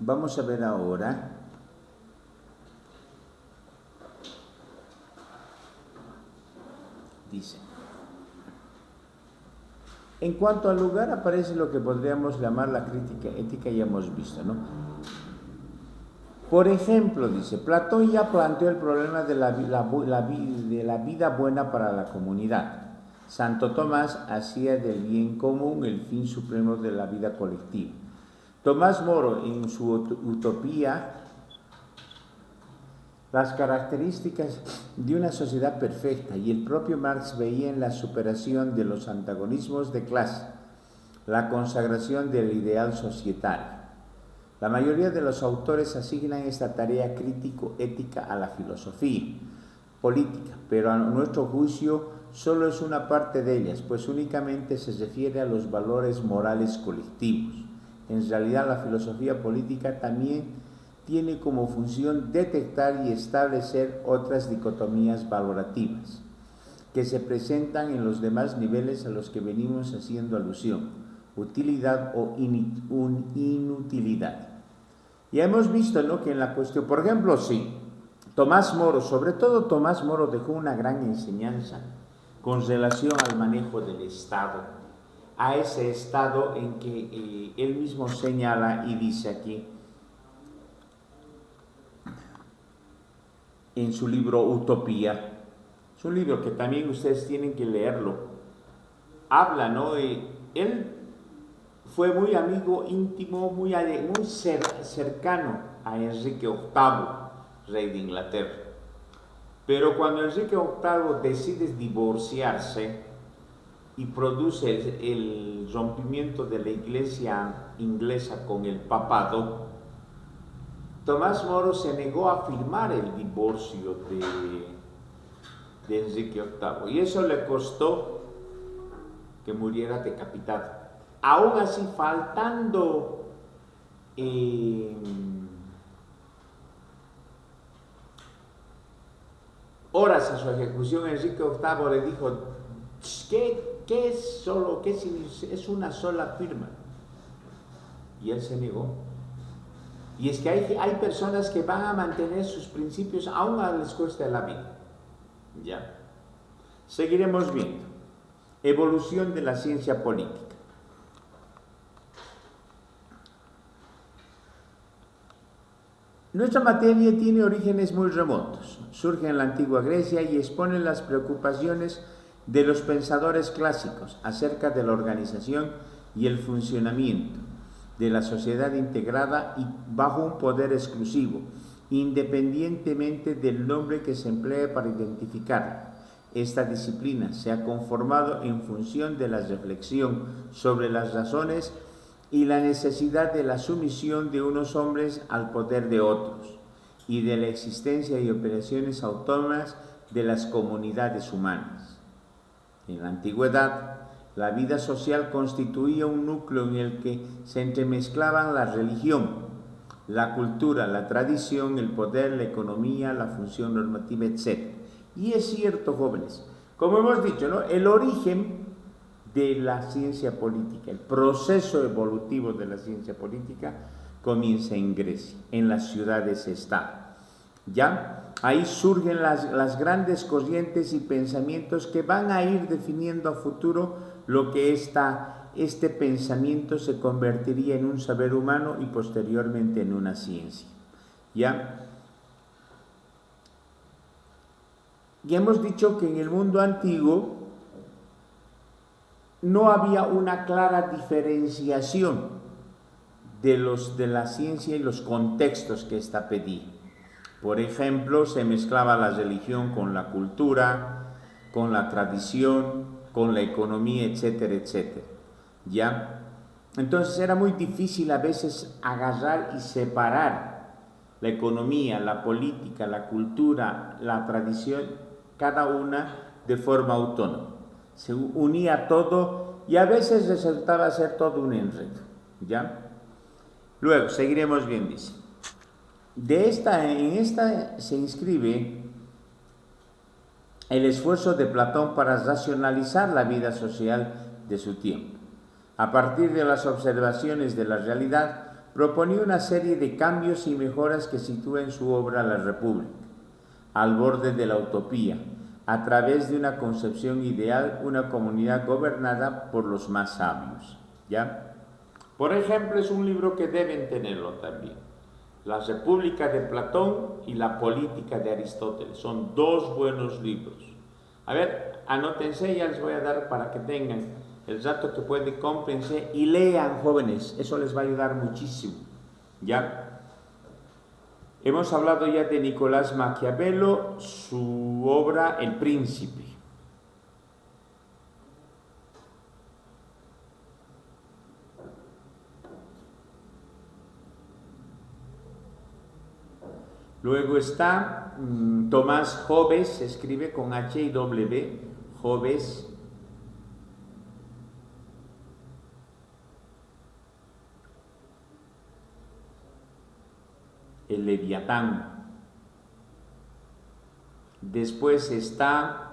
Vamos a ver ahora dice, En cuanto al lugar, aparece lo que podríamos llamar la crítica ética, ya hemos visto, ¿no? Por ejemplo, dice, Platón ya planteó el problema de la vida buena para la comunidad. Santo Tomás hacía del bien común el fin supremo de la vida colectiva. Tomás Moro, en su Utopía, las características de una sociedad perfecta, y el propio Marx veía en la superación de los antagonismos de clase, la consagración del ideal societario. La mayoría de los autores asignan esta tarea crítico-ética a la filosofía política, pero a nuestro juicio solo es una parte de ellas, pues únicamente se refiere a los valores morales colectivos. En realidad, la filosofía política también tiene como función detectar y establecer otras dicotomías valorativas que se presentan en los demás niveles a los que venimos haciendo alusión, utilidad o inutilidad. Ya hemos visto, ¿no?, que en la cuestión, por ejemplo, sí, Tomás Moro, sobre todo Tomás Moro, dejó una gran enseñanza con relación al manejo del Estado, a ese Estado en que él mismo señala y dice aquí, en su libro Utopía. Es un libro que también ustedes tienen que leerlo. Habla, ¿no? Él fue muy amigo íntimo, muy cercano a Enrique VIII, rey de Inglaterra. Pero cuando Enrique VIII decide divorciarse y produce el rompimiento de la iglesia inglesa con el papado, Tomás Moro se negó a firmar el divorcio de Enrique VIII, y eso le costó que muriera decapitado. Aún así, faltando horas a su ejecución, Enrique VIII le dijo, ¿qué es una sola firma? Y él se negó. Y es que hay personas que van a mantener sus principios aún a les cuesta la vida. Ya. Seguiremos viendo. Evolución de la ciencia política. Nuestra materia tiene orígenes muy remotos. Surge en la antigua Grecia y expone las preocupaciones de los pensadores clásicos acerca de la organización y el funcionamiento de la sociedad integrada y bajo un poder exclusivo, independientemente del nombre que se emplee para identificarla. Esta disciplina se ha conformado en función de la reflexión sobre las razones y la necesidad de la sumisión de unos hombres al poder de otros y de la existencia y operaciones autónomas de las comunidades humanas. En la antigüedad, la vida social constituía un núcleo en el que se entremezclaban la religión, la cultura, la tradición, el poder, la economía, la función normativa, etc. Y es cierto, jóvenes, como hemos dicho, ¿no?, el origen de la ciencia política, el proceso evolutivo de la ciencia política comienza en Grecia, en las ciudades-estado. ¿Ya? Ahí surgen las grandes corrientes y pensamientos que van a ir definiendo a futuro lo que este pensamiento se convertiría en un saber humano y posteriormente en una ciencia. ¿Ya? Ya hemos dicho que en el mundo antiguo no había una clara diferenciación de la ciencia y los contextos que ésta pedía. Por ejemplo, se mezclaba la religión con la cultura, con la tradición, con la economía, etcétera, etcétera. ¿Ya? Entonces era muy difícil a veces agarrar y separar la economía, la política, la cultura, la tradición, cada una de forma autónoma. Se unía todo y a veces resultaba ser todo un enredo. ¿Ya? Luego, seguiremos bien, dice. En esta se inscribe el esfuerzo de Platón para racionalizar la vida social de su tiempo. A partir de las observaciones de la realidad, proponía una serie de cambios y mejoras que sitúa en su obra La República, al borde de la utopía, a través de una concepción ideal, una comunidad gobernada por los más sabios. ¿Ya? Por ejemplo, es un libro que deben tenerlo también. La República de Platón y la Política de Aristóteles. Son dos buenos libros. A ver, anótense, ya les voy a dar para que tengan el rato que pueden, cómprense y lean, jóvenes. Eso les va a ayudar muchísimo. ¿Ya? Hemos hablado ya de Nicolás Maquiavelo, su obra El Príncipe. Luego está Tomás Hobbes, se escribe con H y W, Hobbes. El Leviatán. Después está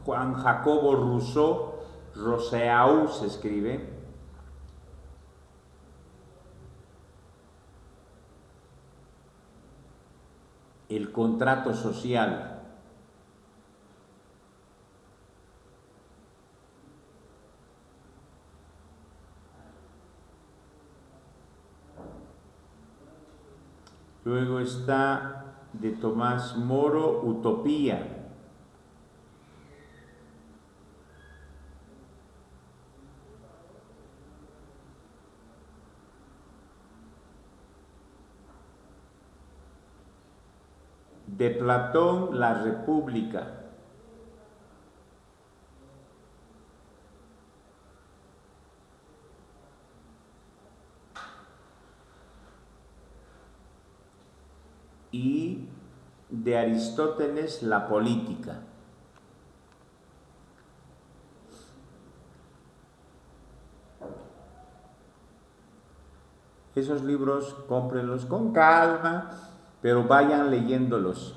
Juan Jacobo Rousseau, Rousseau se escribe. El contrato social. Luego está de Tomás Moro, Utopía. De Platón, La República. Y de Aristóteles, La Política. Esos libros cómprenlos con calma, pero vayan leyéndolos.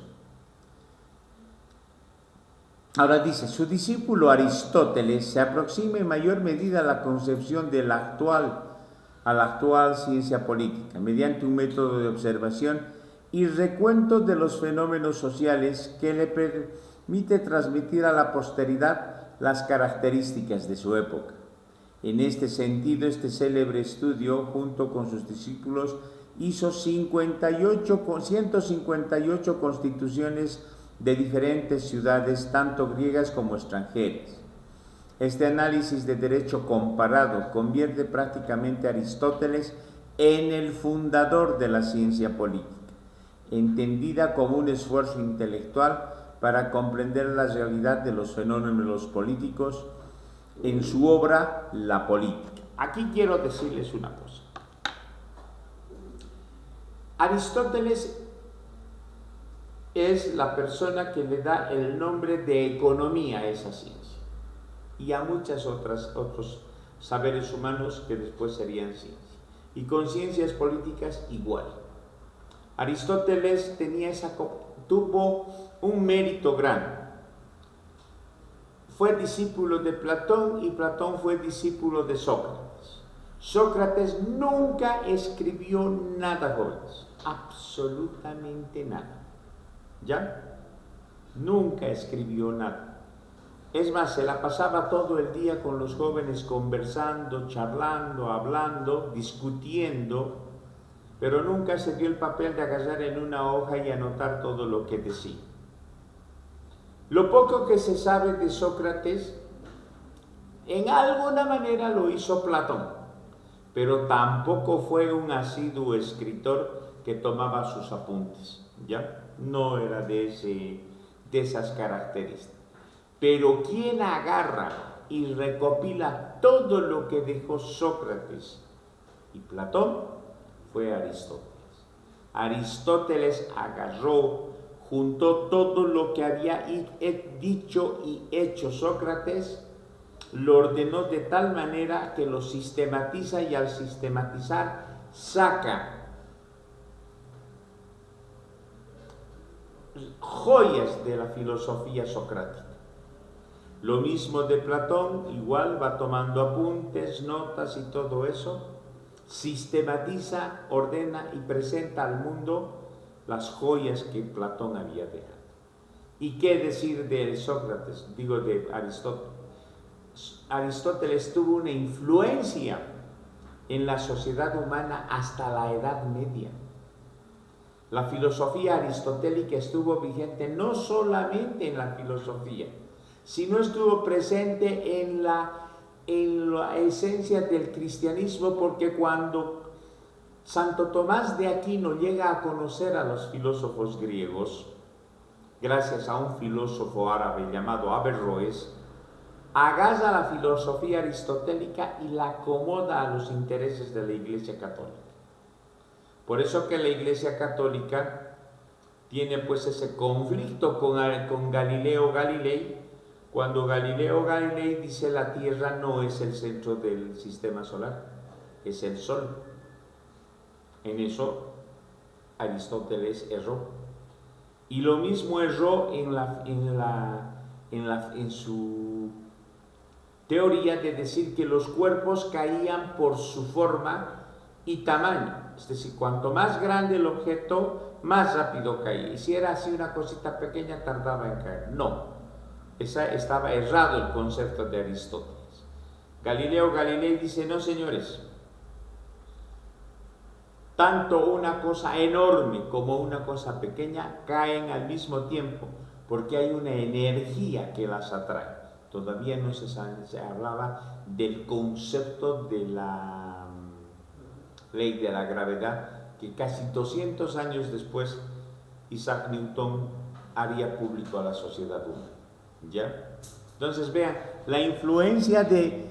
Ahora dice, su discípulo Aristóteles se aproxima en mayor medida a la concepción de la actual ciencia política, mediante un método de observación y recuento de los fenómenos sociales que le permite transmitir a la posteridad las características de su época. En este sentido, este célebre estudio, junto con sus discípulos, hizo 158 constituciones de diferentes ciudades, tanto griegas como extranjeras. Este análisis de derecho comparado convierte prácticamente a Aristóteles en el fundador de la ciencia política, entendida como un esfuerzo intelectual para comprender la realidad de los fenómenos políticos en su obra La Política. Aquí quiero decirles una cosa. Aristóteles es la persona que le da el nombre de economía a esa ciencia y a muchos otros saberes humanos que después serían ciencia. Y con ciencias políticas igual. Aristóteles tuvo un mérito grande. Fue discípulo de Platón y Platón fue discípulo de Sócrates. Sócrates nunca escribió nada, jóvenes, absolutamente nada. ¿Ya? Nunca escribió nada. Es más, se la pasaba todo el día con los jóvenes conversando, charlando, hablando, discutiendo, pero nunca se dio el papel de agarrar en una hoja y anotar todo lo que decía. Lo poco que se sabe de Sócrates, en alguna manera lo hizo Platón, pero tampoco fue un asiduo escritor que tomaba sus apuntes, ¿ya? No era de esas características. Pero quien agarra y recopila todo lo que dejó Sócrates y Platón fue Aristóteles. Aristóteles agarró, juntó todo lo que había dicho y hecho Sócrates, lo ordenó de tal manera que lo sistematiza y al sistematizar saca joyas de la filosofía socrática. Lo mismo de Platón, igual va tomando apuntes, notas y todo eso, sistematiza, ordena y presenta al mundo las joyas que Platón había dejado. ¿Y qué decir de Sócrates? Digo, de Aristóteles. Aristóteles tuvo una influencia en la sociedad humana hasta la Edad Media. La filosofía aristotélica estuvo vigente no solamente en la filosofía, sino estuvo presente en la esencia del cristianismo, porque cuando Santo Tomás de Aquino llega a conocer a los filósofos griegos, gracias a un filósofo árabe llamado Averroes, agarra la filosofía aristotélica y la acomoda a los intereses de la Iglesia Católica. Por eso que la Iglesia Católica tiene pues ese conflicto con Galileo Galilei, cuando Galileo Galilei dice la Tierra no es el centro del sistema solar, es el Sol. En eso Aristóteles erró. Y lo mismo erró en su teoría de decir que los cuerpos caían por su forma y tamaño. Es decir, cuanto más grande el objeto, más rápido caía. Y si era así una cosita pequeña, tardaba en caer. No, estaba errado el concepto de Aristóteles. Galileo Galilei dice, no señores, tanto una cosa enorme como una cosa pequeña caen al mismo tiempo, porque hay una energía que las atrae. Todavía no se hablaba del concepto de la ley de la gravedad, que casi 200 años después Isaac Newton haría público a la sociedad humana. ¿Ya? Entonces vean, la influencia de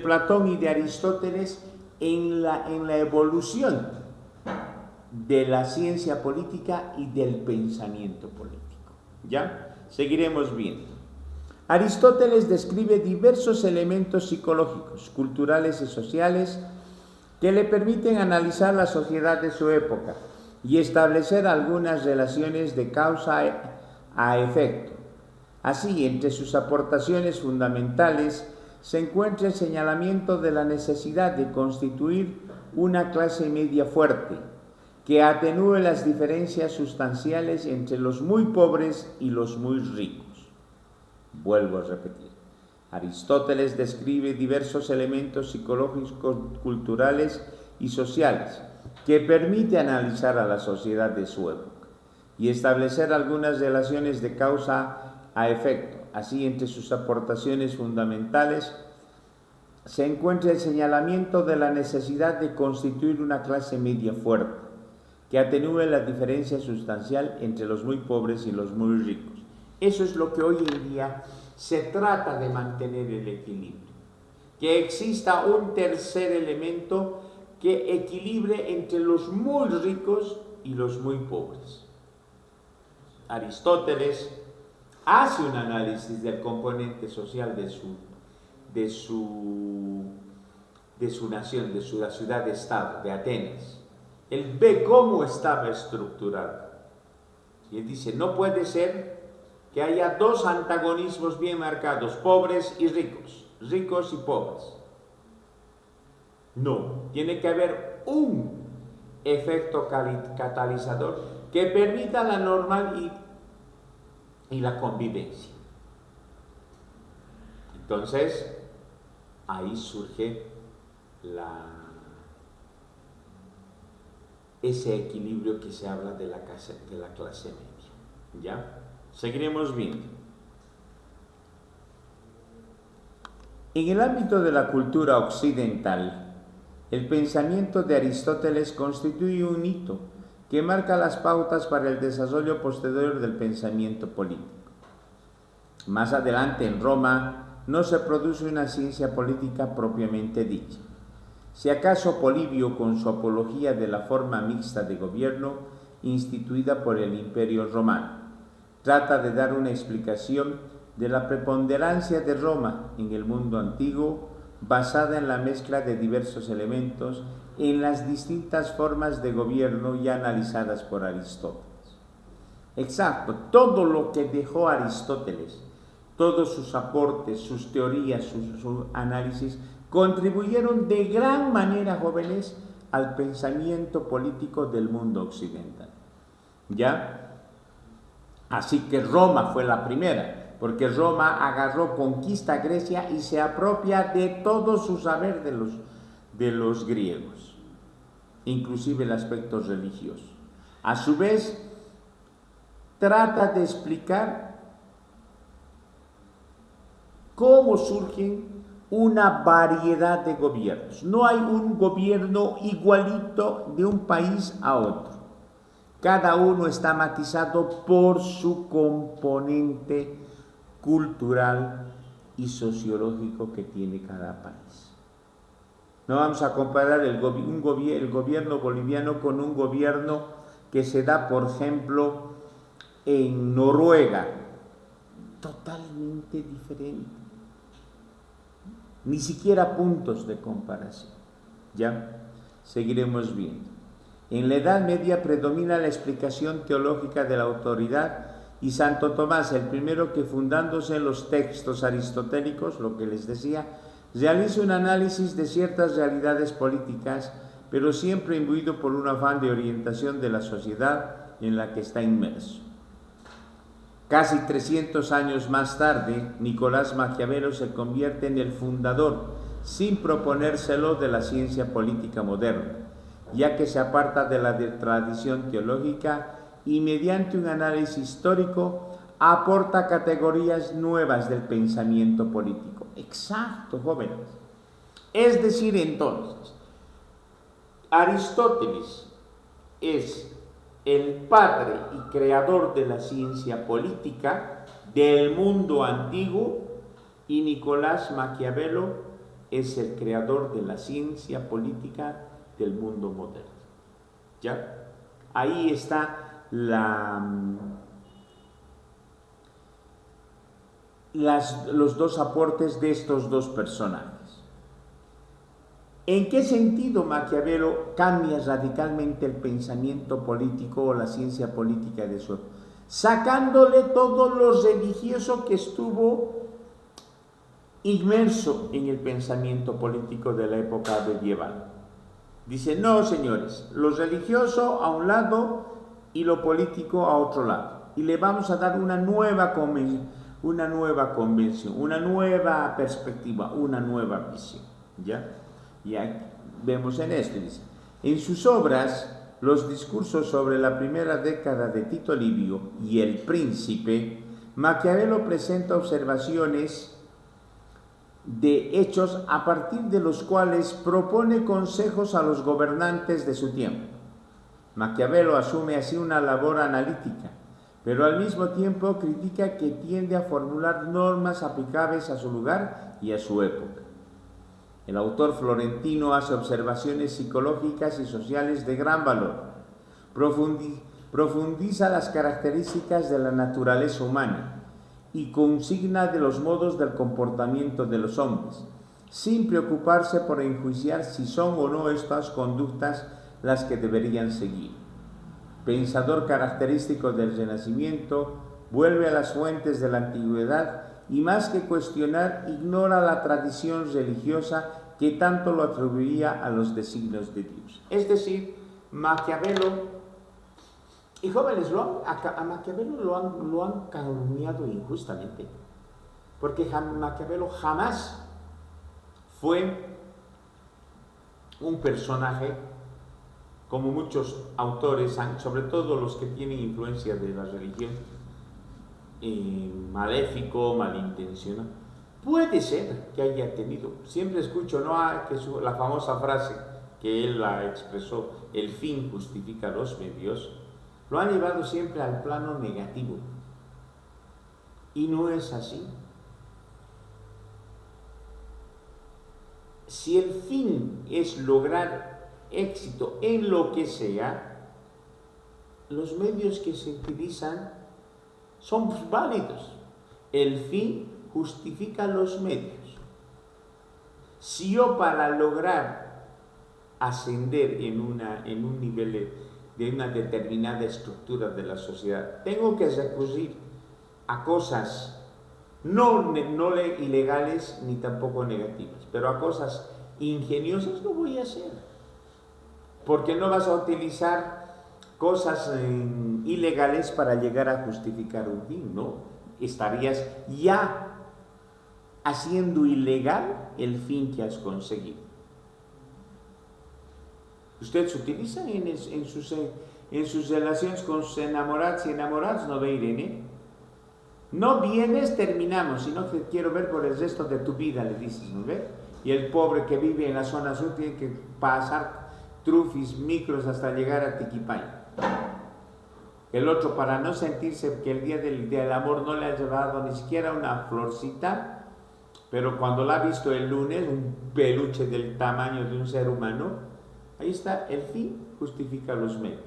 Platón y de Aristóteles en la evolución de la ciencia política y del pensamiento político. ¿Ya? Seguiremos viendo. Aristóteles describe diversos elementos psicológicos, culturales y sociales que le permiten analizar la sociedad de su época y establecer algunas relaciones de causa a efecto. Así, entre sus aportaciones fundamentales se encuentra el señalamiento de la necesidad de constituir una clase media fuerte, que atenúe las diferencias sustanciales entre los muy pobres y los muy ricos. Vuelvo a repetir. Aristóteles describe diversos elementos psicológicos, culturales y sociales que permite analizar a la sociedad de su época y establecer algunas relaciones de causa a efecto. Así, entre sus aportaciones fundamentales se encuentra el señalamiento de la necesidad de constituir una clase media fuerte, que atenúe la diferencia sustancial entre los muy pobres y los muy ricos. Eso es lo que hoy en día se trata de mantener el equilibrio. Que exista un tercer elemento que equilibre entre los muy ricos y los muy pobres. Aristóteles hace un análisis del componente social de su nación, de la ciudad-estado, de Atenas. Él ve cómo estaba estructurado. Y él dice, no puede ser que haya dos antagonismos bien marcados, pobres y ricos, ricos y pobres. No, tiene que haber un efecto catalizador que permita la normal y la convivencia. Entonces, ahí surge ese equilibrio que se habla de la clase media. ¿Ya? Seguiremos viendo. En el ámbito de la cultura occidental, el pensamiento de Aristóteles constituye un hito que marca las pautas para el desarrollo posterior del pensamiento político. Más adelante, en Roma, no se produce una ciencia política propiamente dicha. Si acaso Polibio, con su apología de la forma mixta de gobierno instituida por el Imperio Romano, trata de dar una explicación de la preponderancia de Roma en el mundo antiguo, basada en la mezcla de diversos elementos en las distintas formas de gobierno ya analizadas por Aristóteles. Exacto, todo lo que dejó Aristóteles, todos sus aportes, sus teorías, su análisis, contribuyeron de gran manera, jóvenes, al pensamiento político del mundo occidental. ¿Ya? Así que Roma fue la primera, porque Roma agarró, conquista Grecia y se apropia de todo su saber de los griegos, inclusive el aspecto religioso. A su vez, trata de explicar cómo surgen una variedad de gobiernos. No hay un gobierno igualito de un país a otro. Cada uno está matizado por su componente cultural y sociológico que tiene cada país. No vamos a comparar el gobierno boliviano con un gobierno que se da, por ejemplo, en Noruega. Totalmente diferente. Ni siquiera puntos de comparación. ¿Ya? Seguiremos viendo. En la Edad Media predomina la explicación teológica de la autoridad y Santo Tomás, el primero que fundándose en los textos aristotélicos, lo que les decía, realiza un análisis de ciertas realidades políticas, pero siempre imbuido por un afán de orientación de la sociedad en la que está inmerso. Casi 300 años más tarde, Nicolás Maquiavelo se convierte en el fundador, sin proponérselo, de la ciencia política moderna, ya que se aparta de la tradición teológica y mediante un análisis histórico aporta categorías nuevas del pensamiento político. Exacto, jóvenes. Es decir, entonces, Aristóteles es el padre y creador de la ciencia política del mundo antiguo y Nicolás Maquiavelo es el creador de la ciencia política del mundo moderno. ¿Ya? Ahí está los dos aportes de estos dos personajes. ¿En qué sentido Maquiavelo cambia radicalmente el pensamiento político o la ciencia política de su época? Sacándole todo lo religioso que estuvo inmerso en el pensamiento político de la época medieval. Dice, no, señores, lo religioso a un lado y lo político a otro lado. Y le vamos a dar una nueva convención, una nueva perspectiva, una nueva visión. ¿Ya? Y aquí vemos en esto, dice, en sus obras, los discursos sobre la primera década de Tito Livio y El Príncipe, Maquiavelo presenta observaciones de hechos a partir de los cuales propone consejos a los gobernantes de su tiempo. Maquiavelo asume así una labor analítica, pero al mismo tiempo critica que tiende a formular normas aplicables a su lugar y a su época. El autor florentino hace observaciones psicológicas y sociales de gran valor. Profundiza las características de la naturaleza humana y consigna de los modos del comportamiento de los hombres, sin preocuparse por enjuiciar si son o no estas conductas las que deberían seguir. Pensador característico del Renacimiento, vuelve a las fuentes de la antigüedad y más que cuestionar, ignora la tradición religiosa que tanto lo atribuía a los designios de Dios. Es decir, Maquiavelo, y jóvenes, a Maquiavelo lo han calumniado injustamente, porque Maquiavelo jamás fue un personaje, como muchos autores, sobre todo los que tienen influencia de la religión, maléfico, malintencionado. Puede ser que haya tenido, siempre escucho, ¿no?, la famosa frase que él la expresó, el fin justifica los medios, lo han llevado siempre al plano negativo. Y no es así. Si el fin es lograr éxito en lo que sea, los medios que se utilizan son válidos. El fin justifica los medios. Si yo, para lograr ascender en un nivel de una determinada estructura de la sociedad, tengo que recurrir a cosas no ilegales ni tampoco negativas, pero a cosas ingeniosas, lo voy a hacer. Porque no vas a utilizar cosas ilegales para llegar a justificar un fin, ¿no? Estarías ya haciendo ilegal el fin que has conseguido. Ustedes utilizan en sus relaciones con sus enamorados y enamorados, ¿no ve, Irene? No vienes, terminamos, sino que quiero ver por el resto de tu vida, le dices, ¿no ve? Y el pobre que vive en la zona sur tiene que pasar trufis, micros hasta llegar a Tiquipay. El otro, para no sentirse que el día del amor no le ha llevado ni siquiera una florcita, pero cuando la ha visto el lunes, un peluche del tamaño de un ser humano, ahí está, el fin justifica los medios.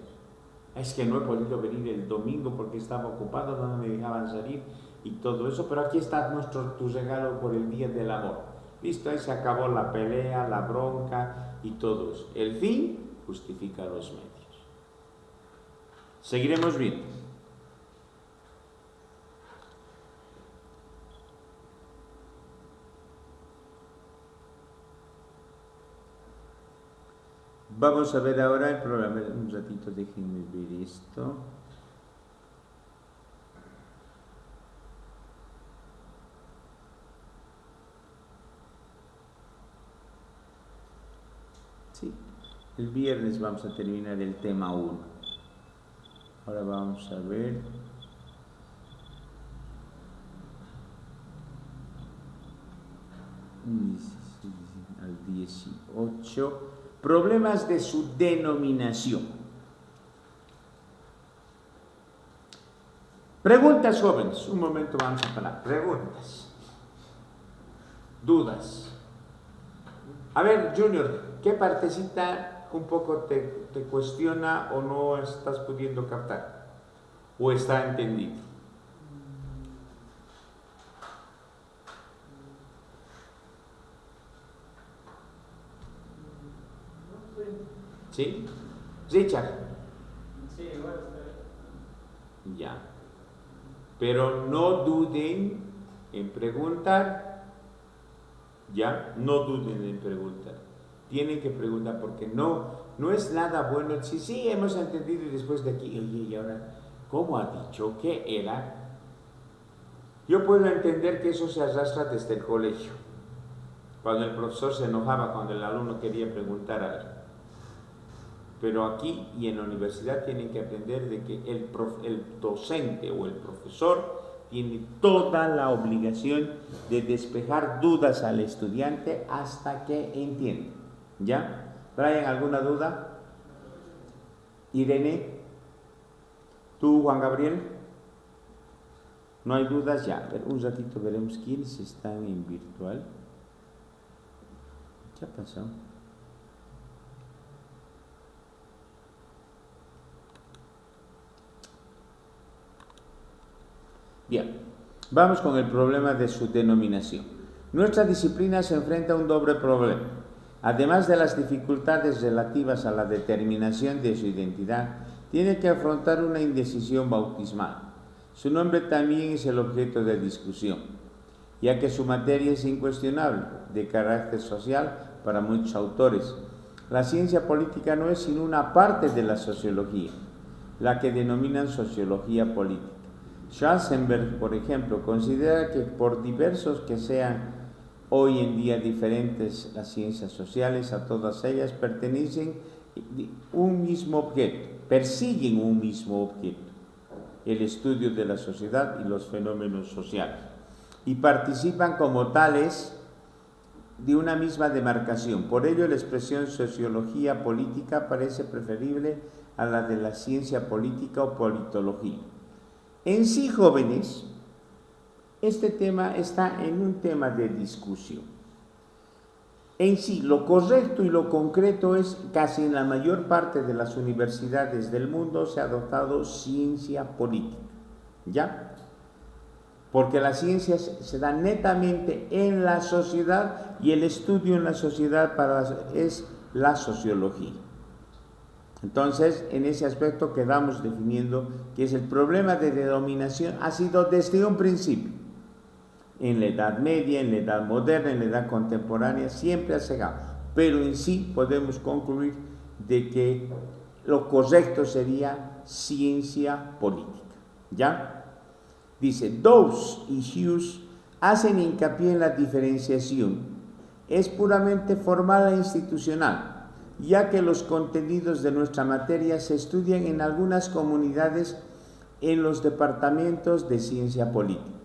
Es que no he podido venir el domingo porque estaba ocupado, no me dejaban salir y todo eso, pero aquí está tu regalo por el día del amor. Listo, ahí se acabó la pelea, la bronca y todo eso. El fin justifica los medios. Seguiremos viendo. Vamos a ver ahora el programa. Un ratito, déjenme ver esto. Sí, el viernes vamos a terminar el tema 1. Ahora vamos a ver. Al 18. Problemas de su denominación. Preguntas, jóvenes. Un momento, vamos a parar. Preguntas. Dudas. A ver, Junior, ¿qué partecita un poco te cuestiona o no estás pudiendo captar? ¿O está entendido? ¿Sí? Richard. Sí, igual está bien. Ya. Pero no duden en preguntar. Ya, no duden en preguntar. Tienen que preguntar porque no es nada bueno. Sí, hemos entendido y después de aquí, oye, y ahora, ¿cómo ha dicho? ¿Qué era? Yo puedo entender que eso se arrastra desde el colegio. Cuando el profesor se enojaba, cuando el alumno quería preguntar algo. Pero aquí y en la universidad tienen que aprender de que el docente o el profesor tiene toda la obligación de despejar dudas al estudiante hasta que entienda. ¿Ya? ¿Traen alguna duda? Irene, ¿tú, Juan Gabriel? ¿No hay dudas? Ya, a ver, un ratito veremos quiénes están en virtual. ¿Qué ha pasado? Bien, vamos con el problema de su denominación. Nuestra disciplina se enfrenta a un doble problema. Además de las dificultades relativas a la determinación de su identidad, tiene que afrontar una indecisión bautismal. Su nombre también es el objeto de discusión, ya que su materia es incuestionable, de carácter social para muchos autores. La ciencia política no es sino una parte de la sociología, la que denominan sociología política. Schwarzenberg, por ejemplo, considera que por diversos que sean hoy en día diferentes las ciencias sociales, a todas ellas pertenecen un mismo objeto, persiguen un mismo objeto, el estudio de la sociedad y los fenómenos sociales, y participan como tales de una misma demarcación. Por ello, la expresión sociología política parece preferible a la de la ciencia política o politología. En sí, jóvenes, este tema está en un tema de discusión. En sí, lo correcto y lo concreto es casi en la mayor parte de las universidades del mundo se ha adoptado ciencia política, ¿ya? Porque la ciencia se da netamente en la sociedad y el estudio en la sociedad es la sociología. Entonces, en ese aspecto quedamos definiendo que es el problema de denominación ha sido desde un principio. En la Edad Media, en la Edad Moderna, en la Edad Contemporánea, siempre ha llegado. Pero en sí podemos concluir de que lo correcto sería ciencia política. ¿Ya? Dice, Dawes y Hughes hacen hincapié en la diferenciación. Es puramente formal e institucional, ya que los contenidos de nuestra materia se estudian en algunas comunidades en los departamentos de ciencia política,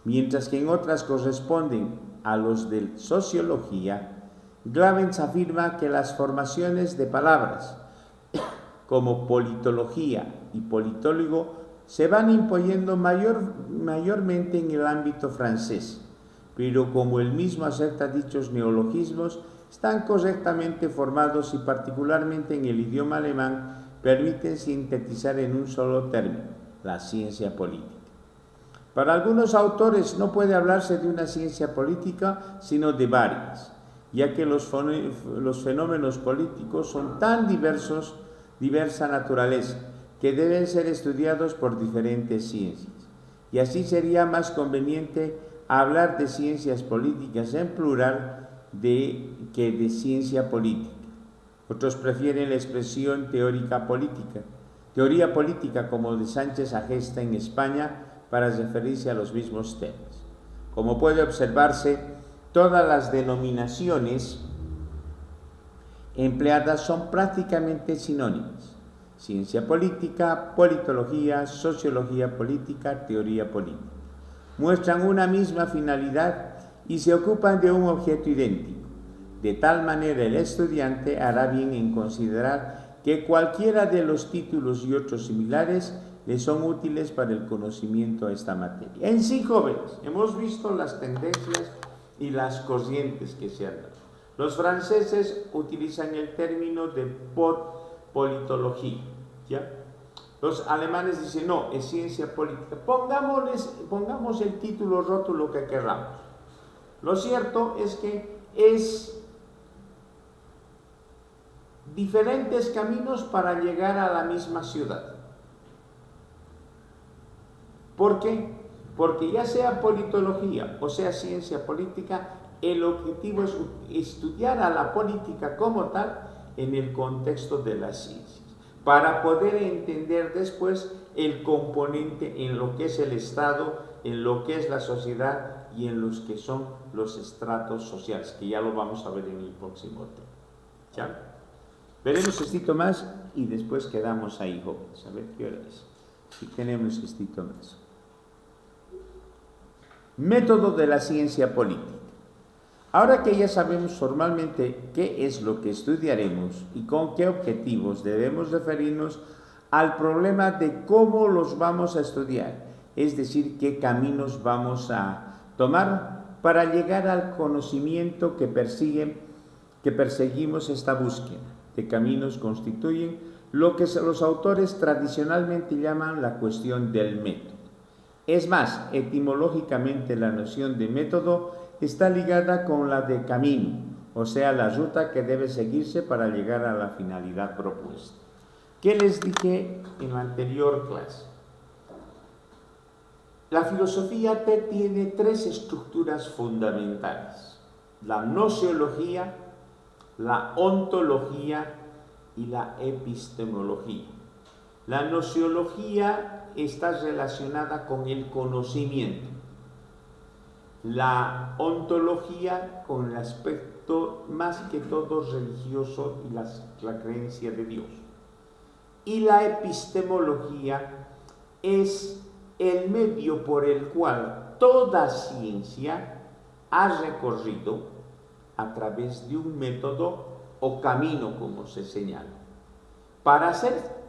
mientras que en otras corresponden a los de sociología. Glavens afirma que las formaciones de palabras como politología y politólogo se van imponiendo mayormente en el ámbito francés, pero como él mismo acepta, dichos neologismos están correctamente formados y particularmente en el idioma alemán permiten sintetizar en un solo término, la ciencia política. Para algunos autores no puede hablarse de una ciencia política, sino de varias, ya que los fenómenos políticos son tan diversa naturaleza, que deben ser estudiados por diferentes ciencias. Y así sería más conveniente hablar de ciencias políticas en plural que de ciencia política. Otros prefieren la expresión teoría política como de Sánchez Agesta en España para referirse a los mismos temas. Como puede observarse, todas las denominaciones empleadas son prácticamente sinónimas: ciencia política, politología, sociología política, teoría política. Muestran una misma finalidad y se ocupan de un objeto idéntico. De tal manera, el estudiante hará bien en considerar que cualquiera de los títulos y otros similares le son útiles para el conocimiento de esta materia. En sí, jóvenes, hemos visto las tendencias y las corrientes que se han dado. Los franceses utilizan el término de politología, ¿ya? Los alemanes dicen, no, es ciencia política. Pongamos el título rótulo que queramos. Lo cierto es que es diferentes caminos para llegar a la misma ciudad. ¿Por qué? Porque ya sea politología o sea ciencia política, el objetivo es estudiar a la política como tal en el contexto de las ciencias, para poder entender después el componente en lo que es el Estado, en lo que es la sociedad y en los que son los estratos sociales, que ya lo vamos a ver en el próximo tema. ¿Ya? Veremos esto más y después quedamos ahí, jóvenes. A ver qué hora es. Si tenemos esto más. Método de la ciencia política. Ahora que ya sabemos formalmente qué es lo que estudiaremos y con qué objetivos debemos referirnos al problema de cómo los vamos a estudiar, es decir, qué caminos vamos a tomar para llegar al conocimiento que perseguimos, esta búsqueda de caminos constituyen lo que los autores tradicionalmente llaman la cuestión del método. Es más, etimológicamente la noción de método está ligada con la de camino, o sea, la ruta que debe seguirse para llegar a la finalidad propuesta. ¿Qué les dije en la anterior clase? La filosofía tiene tres estructuras fundamentales: la gnoseología, la ontología y la epistemología. La gnoseología está relacionada con el conocimiento, la ontología con el aspecto más que todo religioso y la creencia de Dios, y la epistemología es el medio por el cual toda ciencia ha recorrido a través de un método o camino, como se señala. Para hacer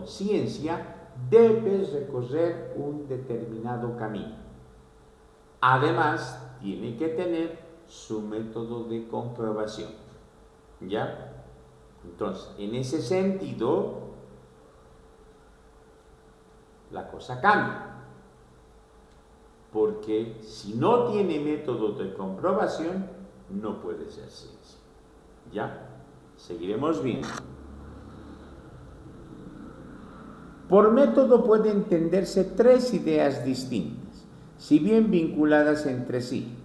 ciencia debes recorrer un determinado camino. Además, tiene que tener su método de comprobación. ¿Ya? Entonces, en ese sentido, la cosa cambia. Porque si no tiene método de comprobación, no puede ser ciencia. ¿Ya? Seguiremos viendo. Por método puede entenderse tres ideas distintas, si bien vinculadas entre sí.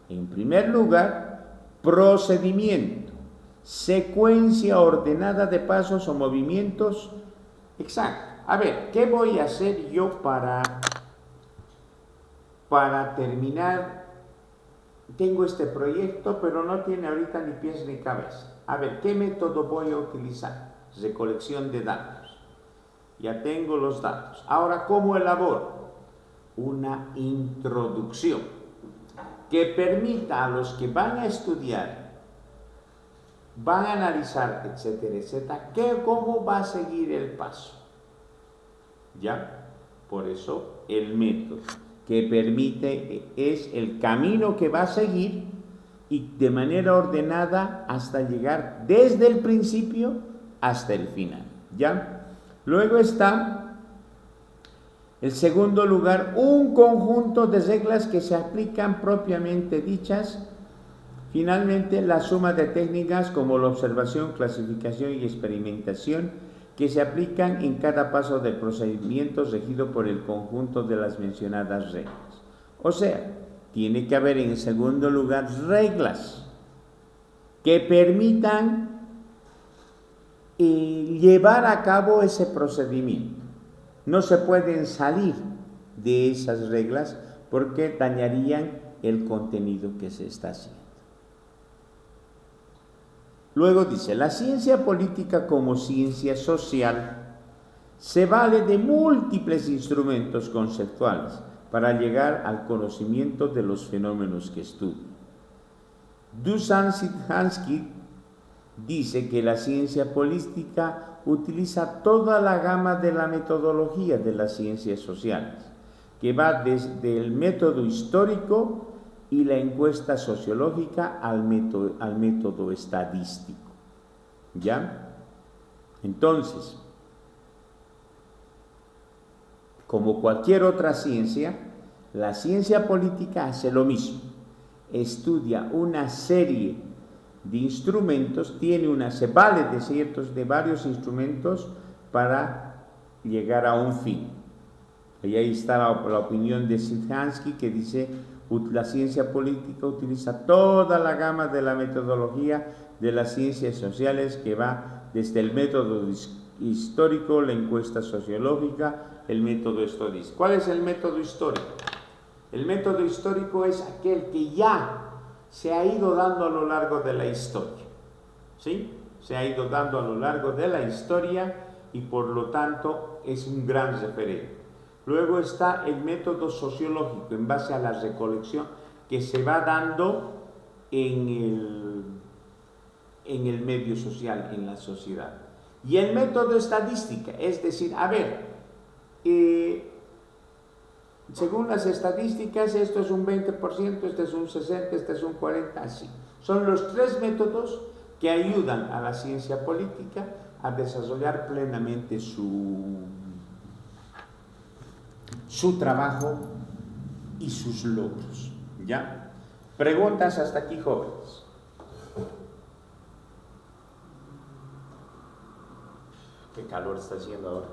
En primer lugar, procedimiento. secuencia ordenada de pasos o movimientos. Exacto. A ver, ¿qué voy a hacer yo para terminar? Tengo este proyecto, pero no tiene ahorita ni pies ni cabeza. A ver, ¿qué método voy a utilizar? Recolección de datos. Ya tengo los datos. Ahora, ¿cómo elaboro? Una introducción que permita a los que van a estudiar, van a analizar, etcétera, etcétera, cómo va a seguir el paso. ¿Ya? Por eso el método que permite es el camino que va a seguir y de manera ordenada hasta llegar desde el principio hasta el final. ¿Ya? Luego está, en segundo lugar, un conjunto de reglas que se aplican propiamente dichas. Finalmente, la suma de técnicas como la observación, clasificación y experimentación que se aplican en cada paso del procedimiento regido por el conjunto de las mencionadas reglas. O sea, tiene que haber en segundo lugar reglas que permitan llevar a cabo ese procedimiento. No se pueden salir de esas reglas porque dañarían el contenido que se está haciendo. Luego dice, la ciencia política como ciencia social se vale de múltiples instrumentos conceptuales para llegar al conocimiento de los fenómenos que estudia. Dusan Sidhansky dice que la ciencia política utiliza toda la gama de la metodología de las ciencias sociales, que va desde el método histórico y la encuesta sociológica al método estadístico. ¿Ya? Entonces, como cualquier otra ciencia, la ciencia política hace lo mismo. Estudia una serie de instrumentos, se vale de varios instrumentos para llegar a un fin. Y ahí está la opinión de Sidhansky, que dice: la ciencia política utiliza toda la gama de la metodología de las ciencias sociales, que va desde el método histórico, la encuesta sociológica, el método estadístico. ¿Cuál es el método histórico? El método histórico es aquel que ya se ha ido dando a lo largo de la historia. ¿Sí? Se ha ido dando a lo largo de la historia y por lo tanto es un gran referente. Luego está el método sociológico, en base a la recolección que se va dando en el medio social, en la sociedad. Y el método estadística, es decir, a ver, según las estadísticas, esto es un 20%, este es un 60%, este es un 40%, así. Son los tres métodos que ayudan a la ciencia política a desarrollar plenamente su trabajo y sus logros. ¿Ya? Preguntas hasta aquí, jóvenes. Qué calor está haciendo ahora.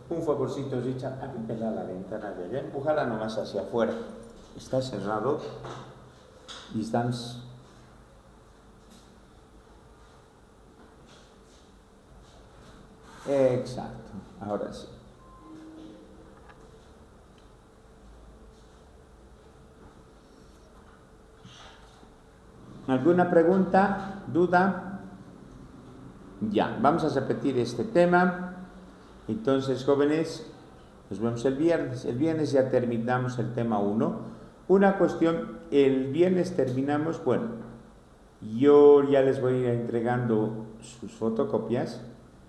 Un favorcito, Richard, abrípela la ventana de allá, empújala nomás hacia afuera. Está cerrado y están... Exacto, ahora sí. ¿Alguna pregunta? ¿Duda? Ya, vamos a repetir este tema. Entonces, jóvenes, nos vemos el viernes. El viernes ya terminamos el tema 1. Una cuestión, el viernes terminamos, bueno, yo ya les voy a ir entregando sus fotocopias.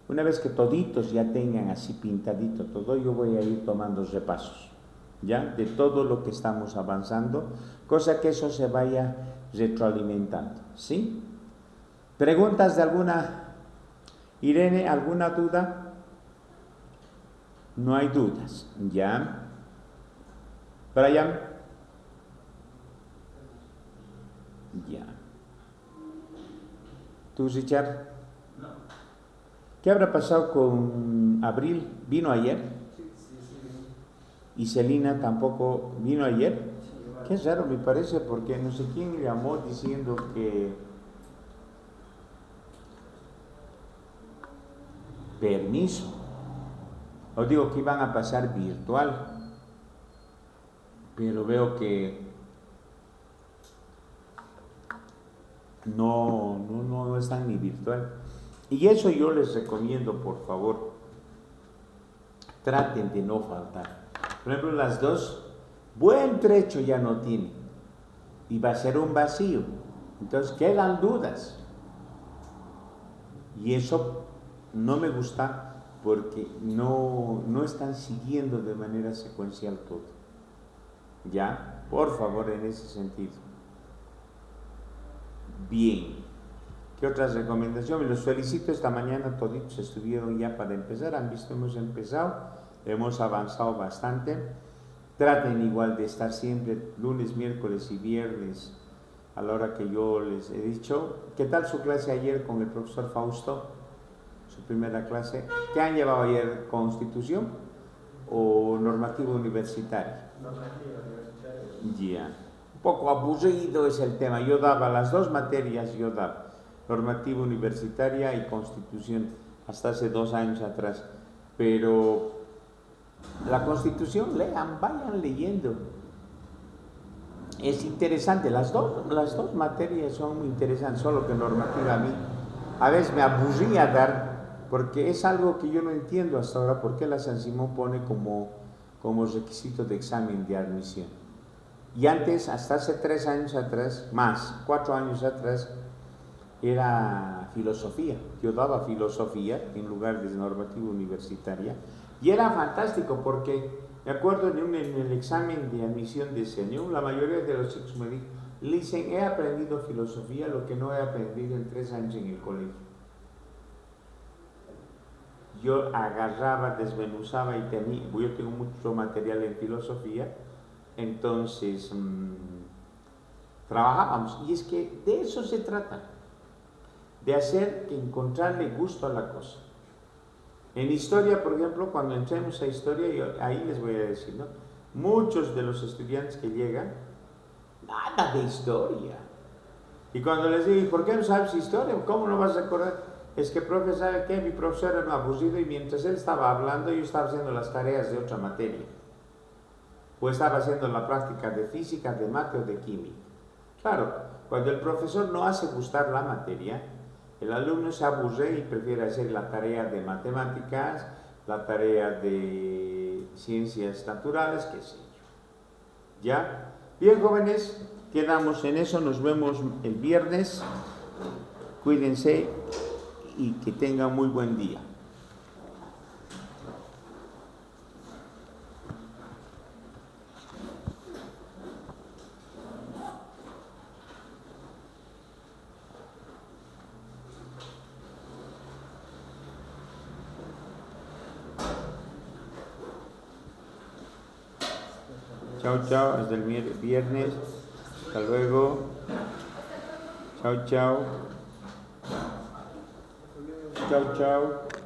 Una vez que toditos ya tengan así pintadito todo, yo voy a ir tomando repasos, ¿ya? De todo lo que estamos avanzando, cosa que eso se vaya retroalimentando, ¿sí? ¿Preguntas de alguna? Irene, ¿alguna duda? No hay dudas, ¿ya? Brian. Ya. ¿Tú, Richard? No. ¿Qué habrá pasado con Abril? ¿Vino ayer? Sí. ¿Y Celina tampoco vino ayer? Sí, igual. Qué raro me parece, porque no sé quién llamó diciendo que permiso. Os digo que iban a pasar virtual, pero veo que no están ni virtual. Y eso yo les recomiendo, por favor, traten de no faltar. Por ejemplo, las dos, buen trecho ya no tienen y va a ser un vacío. Entonces quedan dudas. Y eso no me gusta porque no están siguiendo de manera secuencial todo. ¿Ya? Por favor, en ese sentido. Bien. ¿Qué otras recomendaciones? Los felicito, esta mañana toditos estuvieron ya para empezar. Han visto, hemos empezado, hemos avanzado bastante. Traten igual de estar siempre lunes, miércoles y viernes a la hora que yo les he dicho. ¿Qué tal su clase ayer con el profesor Fausto? Su primera clase. ¿Qué han llevado ayer? ¿Constitución o normativa universitaria? Normativa universitaria. Ya. Un poco aburrido es el tema. Yo daba las dos materias, normativa universitaria y constitución, hasta hace 2 años atrás. Pero la Constitución, lean, vayan leyendo. Es interesante, las dos materias son muy interesantes, solo que normativa a veces me aburría dar, porque es algo que yo no entiendo hasta ahora, por qué la San Simón pone como requisito de examen de admisión. Y antes, hasta hace 3 años atrás, más, 4 años atrás, era filosofía. Yo daba filosofía en lugar de normativa universitaria. Y era fantástico porque, me acuerdo en el examen de admisión de ese año, la mayoría de los chicos me dicen, he aprendido filosofía, lo que no he aprendido en 3 años en el colegio. Yo agarraba, desmenuzaba y yo tengo mucho material en filosofía, entonces trabajábamos. Y es que de eso se trata, de hacer que encontrarle gusto a la cosa. En historia, por ejemplo, cuando entremos a historia, ahí les voy a decir, ¿no? Muchos de los estudiantes que llegan, nada de historia. Y cuando les digo, ¿por qué no sabes historia? ¿Cómo no vas a recordar? Es que, profe, ¿sabe qué? Mi profesor era un abusivo y mientras él estaba hablando, yo estaba haciendo las tareas de otra materia. O estaba haciendo la práctica de física, de mate o de química. Claro, cuando el profesor no hace gustar la materia, el alumno se aburre y prefiere hacer la tarea de matemáticas, la tarea de ciencias naturales, qué sé yo. ¿Ya? Bien, jóvenes, quedamos en eso. Nos vemos el viernes. Cuídense y que tengan muy buen día. Chao, chao, hasta el viernes. Hasta luego. Chao, chao. Chao, chao.